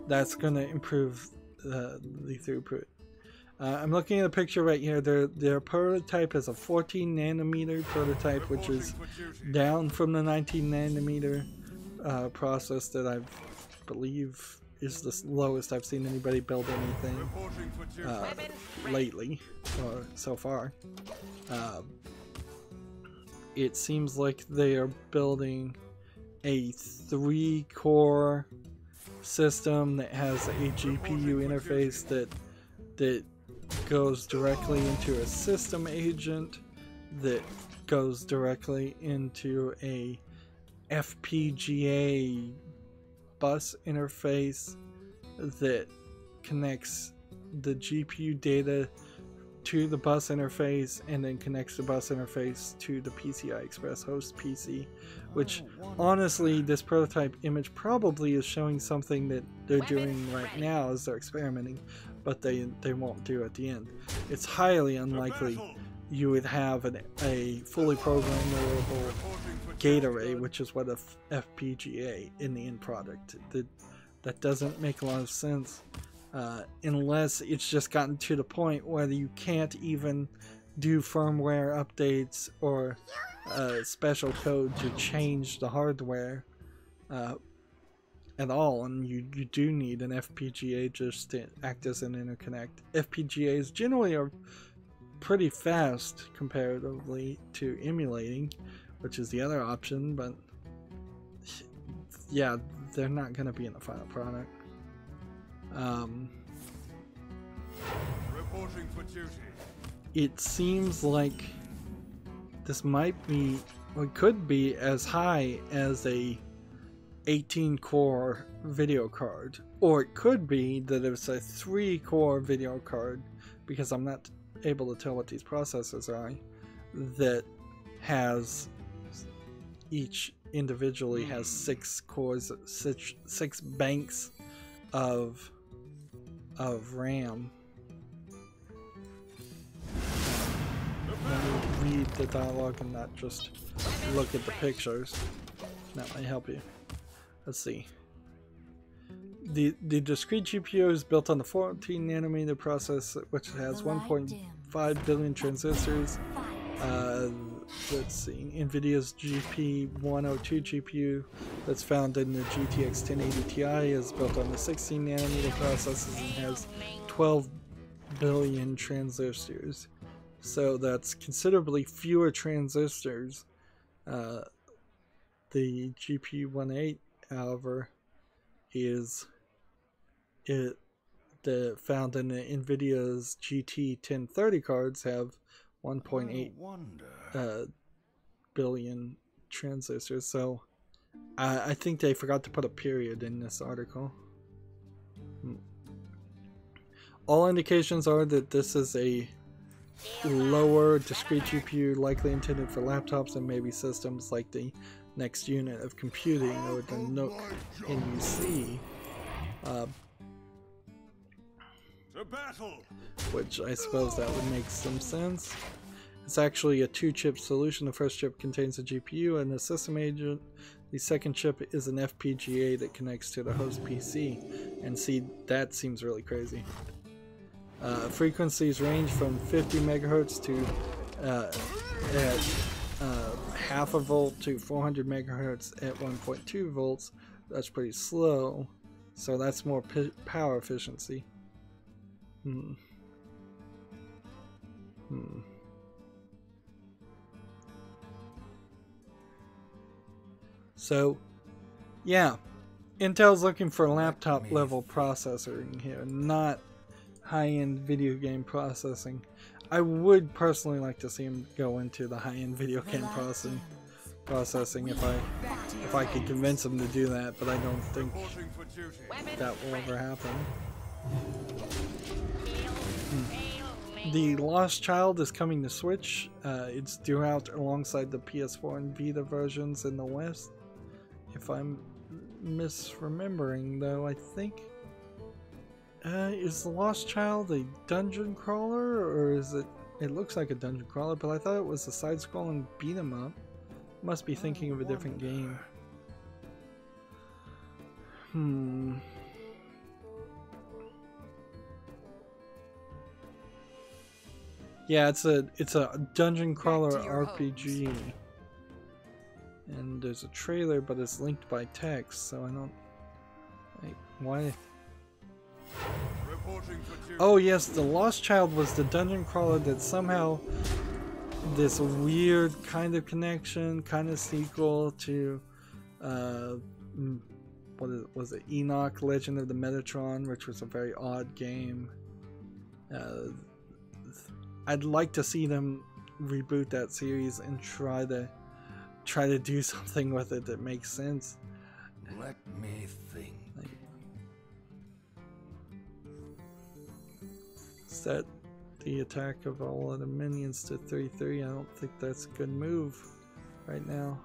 that's going to improve the throughput. I'm looking at a picture right here. Their prototype is a 14 nanometer prototype, which is down from the 19 nanometer process that I believe is the lowest I've seen anybody build anything lately, or so far. It seems like they are building a 3-core system that has a GPU interface that goes directly into a system agent that goes directly into a FPGA bus interface that connects the GPU data to the bus interface and then connects the bus interface to the PCI Express host PC, which honestly this prototype image probably is showing something that they're doing right now as they're experimenting, but they won't do at the end. It's highly unlikely you would have a fully programmable gate array, which is what a FPGA in the end product. That doesn't make a lot of sense unless it's just gotten to the point where you can't even do firmware updates or special code to change the hardware at all, and you do need an FPGA just to act as an interconnect. FPGAs generally are pretty fast comparatively to emulating, which is the other option, but yeah, they're not going to be in the final product. Reporting for duty. It seems like this might be, or could be, as high as a 18-core video card, or it could be that it's a 3-core video card, because I'm not able to tell what these processors are, that has each individually has 6 cores, 6 banks of RAM. Let me read the dialogue and not just look at the pictures. That might help you. Let's see. The discrete GPU is built on the 14 nanometer process, which has 1.5 billion transistors. Let's see. NVIDIA's GP102 GPU that's found in the GTX 1080 Ti is built on the 16 nanometer processes and has 12 billion transistors. So that's considerably fewer transistors. The GP18, however, is found in the NVIDIA's GT 1030 cards have 1.8 billion transistors. So I think they forgot to put a period in this article. All indications are that this is a lower discrete GPU, likely intended for laptops and maybe systems like the next unit of computing or the Nook NUC, which I suppose that would make some sense. It's actually a 2-chip solution. The first chip contains a GPU and a system agent. The second chip is an FPGA that connects to the host PC. And see, that seems really crazy. Frequencies range from 50 megahertz to at half a volt to 400 megahertz at 1.2 volts. That's pretty slow, so that's more power efficiency. So yeah, Intel's looking for a laptop level processor here, not high-end video game processing. I would personally like to see him go into the high-end video game processing if I could convince him to do that, but I don't think that will ever happen. The Lost Child is coming to Switch. It's due out alongside the PS4 and Vita versions in the West. If I'm misremembering, though, I think. Is the Lost Child a dungeon crawler, or is it? It looks like a dungeon crawler, but I thought it was a side-scrolling beat 'em up. Must be thinking of a different game. Yeah, it's a dungeon crawler RPG. And there's a trailer, but it's linked by text, so I don't. Like, why? Oh yes, the Lost Child was the dungeon crawler that somehow this weird kind of connection, kind of sequel to was it Enoch Legend of the Metatron, which was a very odd game. I'd like to see them reboot that series and try to do something with it that makes sense. Let me think. Set the attack of all of the minions to 3/3. I don't think that's a good move right now.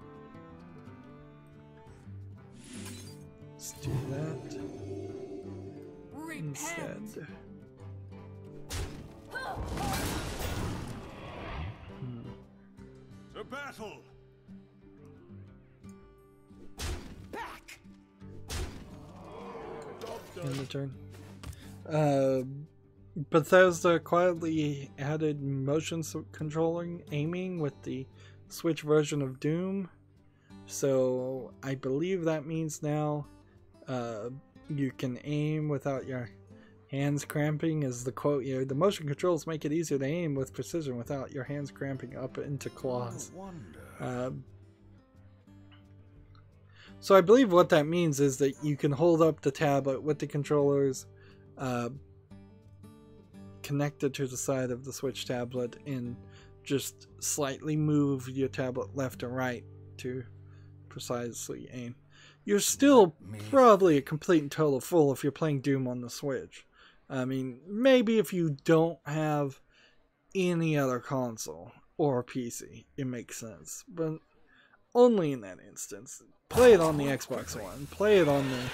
Let's do that instead. To battle. Back. End the turn. Bethesda quietly added motion controlling aiming with the Switch version of Doom. So I believe that means now you can aim without your hands cramping, is the quote here. The motion controls make it easier to aim with precision without your hands cramping up into claws. So I believe what that means is that you can hold up the tablet with the controllers connected to the side of the Switch tablet and just slightly move your tablet left or right to precisely aim. You're still probably a complete and total fool if you're playing Doom on the Switch. I mean, maybe if you don't have any other console or PC, it makes sense, but only in that instance. Play it on the Xbox One, play it on the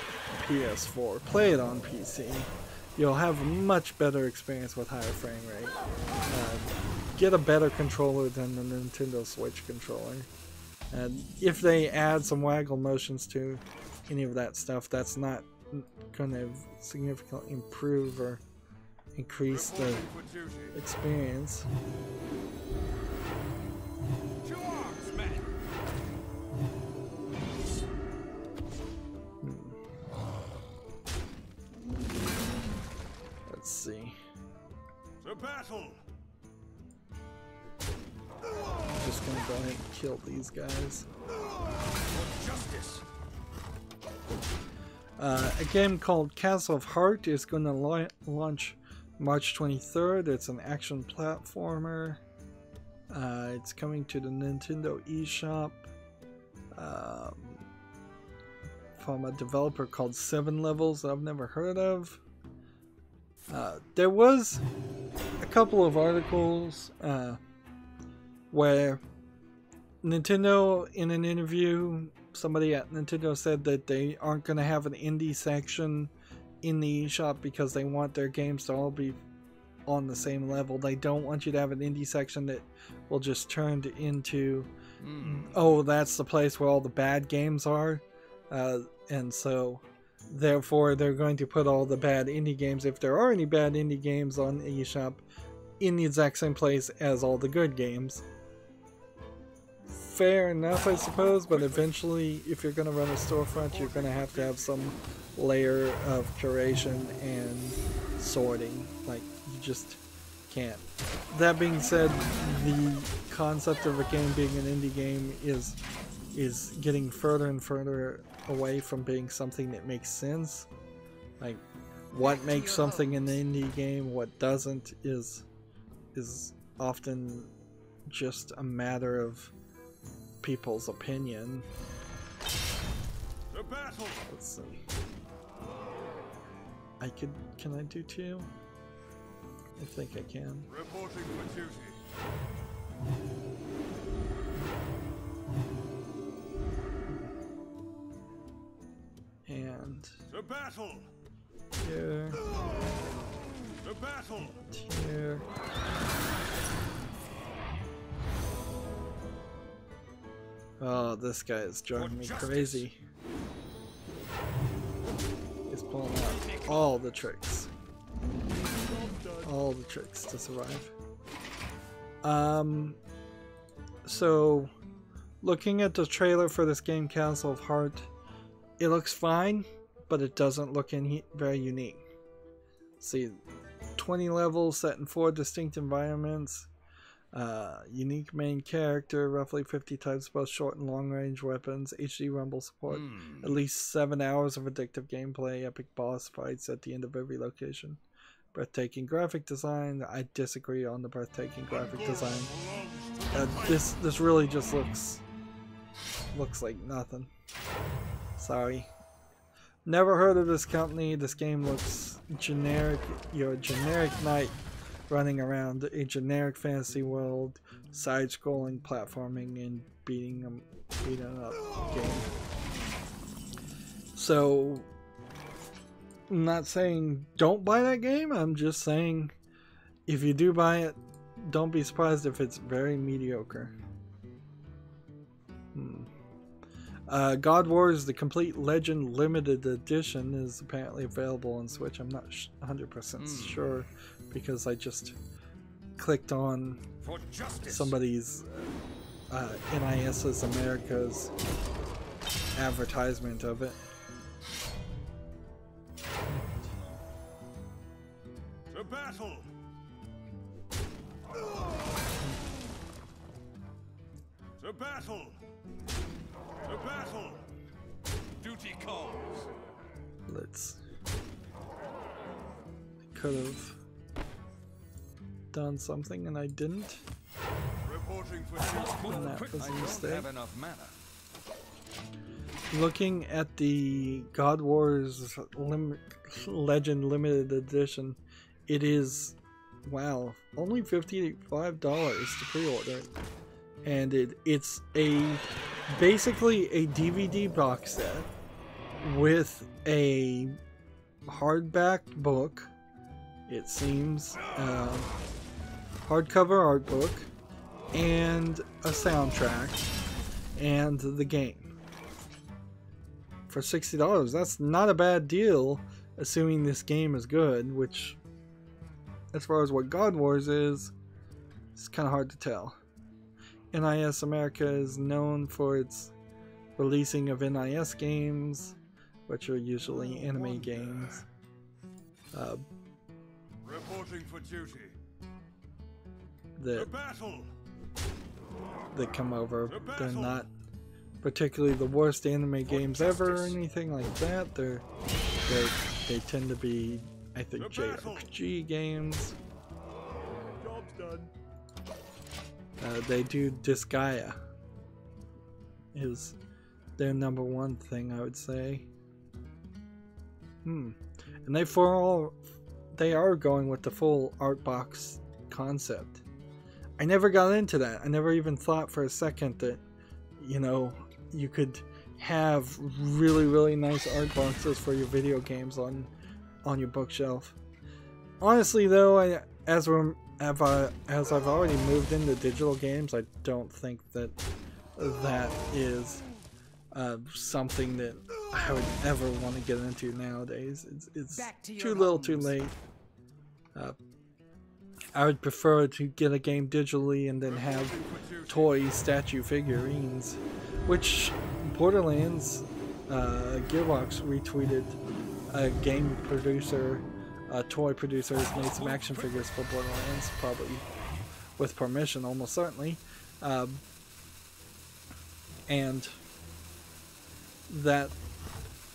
PS4, play it on PC. You'll have a much better experience with higher frame rate. Get a better controller than the Nintendo Switch controller. And if they add some waggle motions to any of that stuff, that's not going to significantly improve or increase the experience. Let's see. To battle. I'm just gonna go ahead and kill these guys. Justice. A game called Castle of Heart is going to launch March 23rd. It's an action platformer. It's coming to the Nintendo eShop from a developer called 7 Levels that I've never heard of. There was a couple of articles where Nintendo, in an interview, somebody at Nintendo said that they aren't going to have an indie section in the eShop because they want their games to all be on the same level. They don't want you to have an indie section that will just turn into, oh, that's the place where all the bad games are. And so, therefore, they're going to put all the bad indie games, if there are any bad indie games on the eShop, in the exact same place as all the good games. Fair enough, I suppose, but eventually, if you're going to run a storefront, you're going to have some layer of curation and sorting. Like, you just can't. That being said, the concept of a game being an indie game is getting further and further away from being something that makes sense. Like, what makes something an indie game, what doesn't, is often just a matter of people's opinion. The battle. Let's see. Can I do 2? I think I can. Reporting for duty. And The battle. here, The battle. here. Oh, this guy is driving me crazy. He's pulling out all the tricks. All the tricks to survive. So looking at the trailer for this game, Castle of Heart, it looks fine, but it doesn't look very unique. See, 20 levels set in 4 distinct environments, unique main character, roughly 50 types, both short and long range weapons, HD rumble support, at least 7 hours of addictive gameplay, epic boss fights at the end of every location. Breathtaking graphic design. I disagree on the breathtaking graphic design. This really just looks like nothing. Sorry. Never heard of this company. This game looks generic. You're a generic knight running around a generic fantasy world, side-scrolling, platforming, and beating up game. So, I'm not saying don't buy that game. I'm just saying if you do buy it, don't be surprised if it's very mediocre. God Wars: The Complete Legend Limited Edition is apparently available on Switch. I'm not 100% sure because I just clicked on somebody's NIS's America's advertisement of it. The battle. The battle. The battle. Duty calls. Let's. I could have done something and I didn't. Reporting for And that was a I don't mistake. have enough mana. Looking at the God Wars Legend Limited Edition, it is, wow, only $55 to pre-order it. And it's basically a DVD box set with a hardback book, it seems, hardcover art book, and a soundtrack, and the game. For $60, that's not a bad deal, assuming this game is good, which, as far as what God Wars is, it's kind of hard to tell. NIS America is known for its releasing of NIS games, which are usually anime games. Reporting for duty. That The battle. come over. They're not particularly the worst anime games ever or anything like that. They tend to be, I think, JRPG games. Job's done. They do Disgaea is their #1 thing, I would say. And they are going with the full art box concept. I never got into that. I never even thought for a second that, you know, you could have really, really nice art boxes for your video games on your bookshelf. Honestly, though, as I've already moved into digital games, I don't think that is something that I would ever want to get into nowadays. It's too little, too late. I would prefer to get a game digitally and then have toy statue figurines, which Borderlands Gearbox retweeted. A game producer, a toy producer, has made some action figures for Borderlands, probably with permission, almost certainly. And that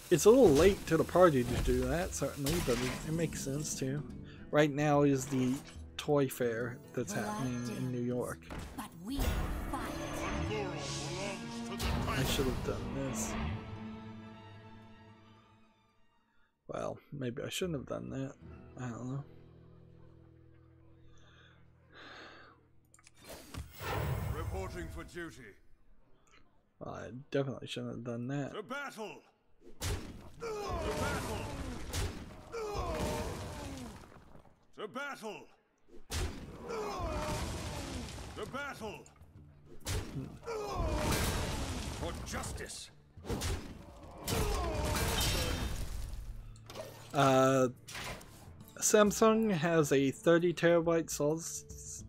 it's a little late to the party to do that, certainly, but it makes sense too. Right now is the toy fair that's happening in New York. But we fight. I should have done this. Well, maybe I shouldn't have done that. I don't know. Reporting for duty. Well, I definitely shouldn't have done that. To battle! To battle! To battle! To battle! For justice! Samsung has a 30 terabyte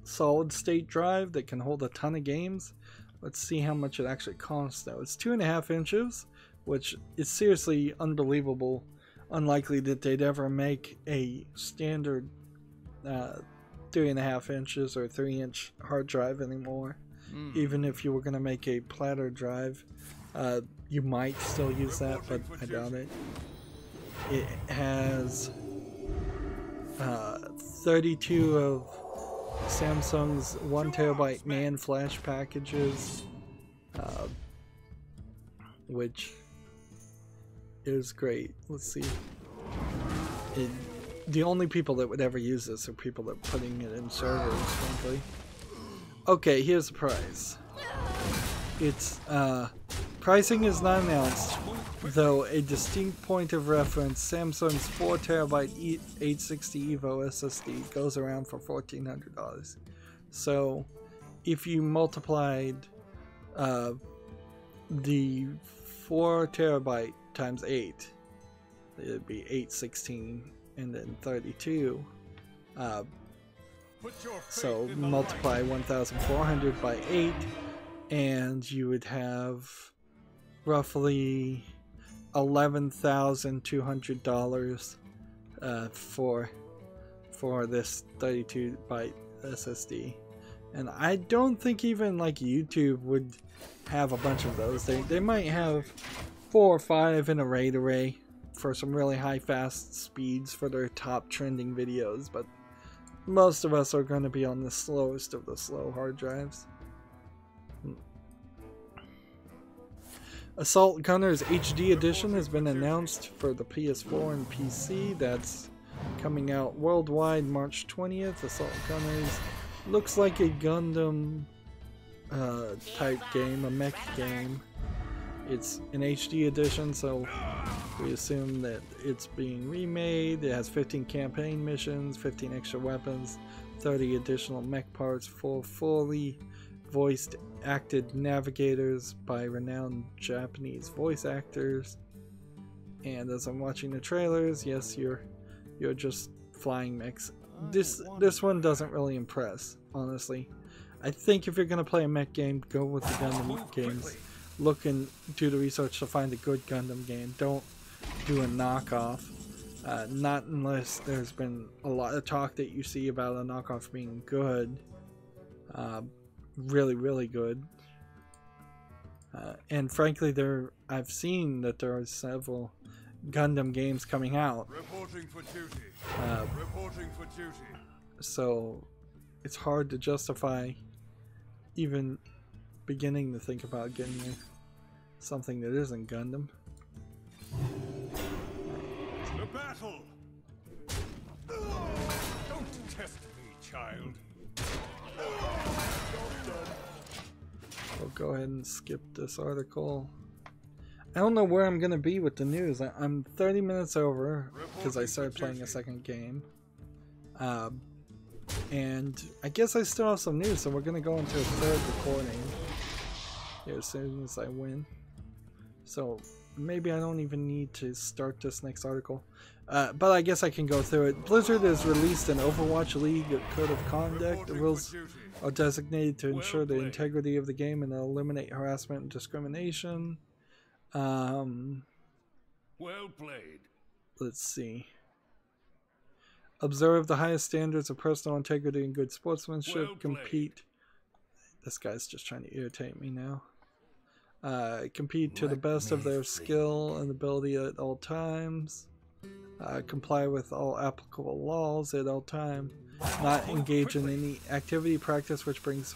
solid state drive that can hold a ton of games. Let's see how much it actually costs though. It's 2.5 inches, which is seriously unbelievable. Unlikely that they'd ever make a standard 3.5 inches or 3-inch hard drive anymore. Even if you were going to make a platter drive, you might still use that, but I doubt it. It has 32 of Samsung's 1 terabyte NAND flash packages, which is great. Let's see. The only people that would ever use this are people that are putting it in servers, frankly. Okay, here's the price. It's pricing is not announced, though a distinct point of reference, Samsung's 4 terabyte 860 EVO SSD goes around for $1,400. So if you multiplied the 4 terabyte times 8, it'd be 816 and then 32. So multiply 1,400 by 8 and you would have roughly $11,200 for this 32 byte SSD. And I don't think even like YouTube would have a bunch of those. They might have 4 or 5 in a RAID array for some really high fast speeds for their top trending videos, but most of us are going to be on the slowest of the slow hard drives. Assault Gunner's HD edition has been announced for the PS4 and PC. That's coming out worldwide March 20th. Assault Gunners looks like a Gundam type game, a mech game. It's an HD edition, so we assume that it's being remade. It has 15 campaign missions, 15 extra weapons, 30 additional mech parts, 4 fully voiced acted navigators by renowned Japanese voice actors. And as I'm watching the trailers, yes, you're just flying mechs. This one doesn't really impress, honestly. I think if you're gonna play a mech game, go with the Gundam games. Look and do the research to find a good Gundam game. Don't do a knockoff. Not unless there's been a lot of talk that you see about a knockoff being good. Really, really good. And frankly, I've seen that there are several Gundam games coming out. Reporting for duty. Reporting for duty. So it's hard to justify even beginning to think about getting something that isn't Gundam. The battle! Don't test me, child. We'll go ahead and skip this article. I don't know where I'm going to be with the news. I'm 30 minutes over because I started playing a second game. And I guess I still have some news, so we're going to go into a third recording here as soon as I win. So maybe I don't even need to start this next article. But I guess I can go through it. Blizzard has released an Overwatch League code of conduct. The rules are designated to ensure the integrity of the game and eliminate harassment and discrimination. Well played. Let's see. Observe the highest standards of personal integrity and good sportsmanship. Compete. This guy's just trying to irritate me now. Compete to the best of their skill and ability at all times. Comply with all applicable laws at all times. Not engage in any activity, practice which brings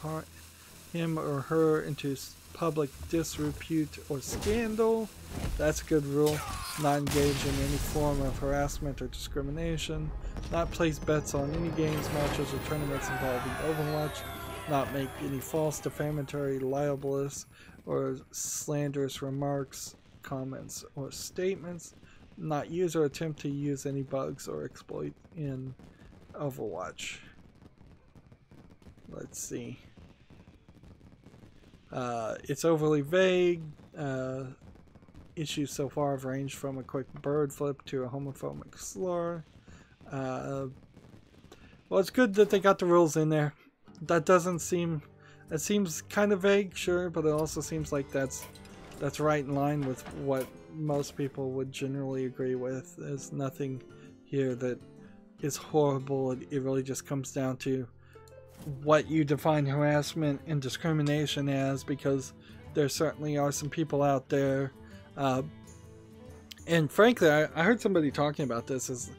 him or her into public disrepute or scandal. That's a good rule. Not engage in any form of harassment or discrimination. Not place bets on any games, matches, or tournaments involving Overwatch. not make any false, defamatory, libelous, or slanderous remarks, comments, or statements, not use or attempt to use any bugs or exploit in Overwatch. Let's see. It's overly vague. Issues so far have ranged from a quick bird flip to a homophobic slur. Well, it's good that they got the rules in there. That doesn't seem... It seems kind of vague, sure, but it also seems like that's right in line with what most people would generally agree with. There's nothing here that is horrible. It really just comes down to what you define harassment and discrimination as, because there certainly are some people out there, and frankly, I heard somebody talking about this, is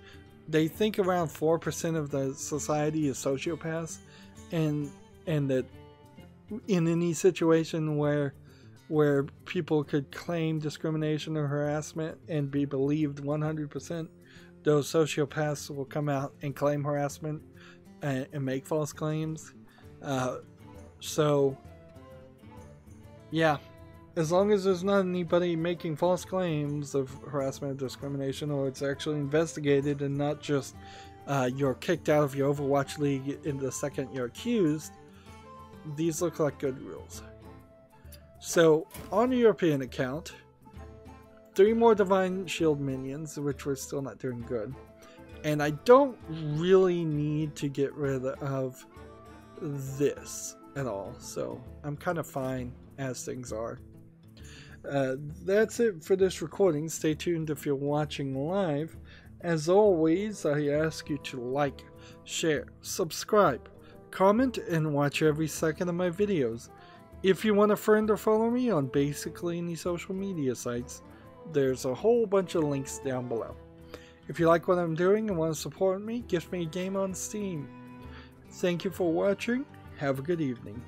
they think around 4% of the society is sociopaths, and that in any situation where people could claim discrimination or harassment and be believed 100%, those sociopaths will come out and claim harassment and make false claims. So yeah, as long as there's not anybody making false claims of harassment or discrimination, or it's actually investigated and not just you're kicked out of your Overwatch league in the second you're accused, these look like good rules. So on the European account, 3 more Divine Shield minions, which we're still not doing good. And I don't really need to get rid of this at all, so I'm kind of fine as things are. That's it for this recording. Stay tuned if you're watching live. As always, I ask you to like, share, subscribe, comment, and watch every second of my videos. If you want to friend or follow me on basically any social media sites, there's a whole bunch of links down below. If you like what I'm doing and want to support me, gift me a game on Steam. Thank you for watching. Have a good evening.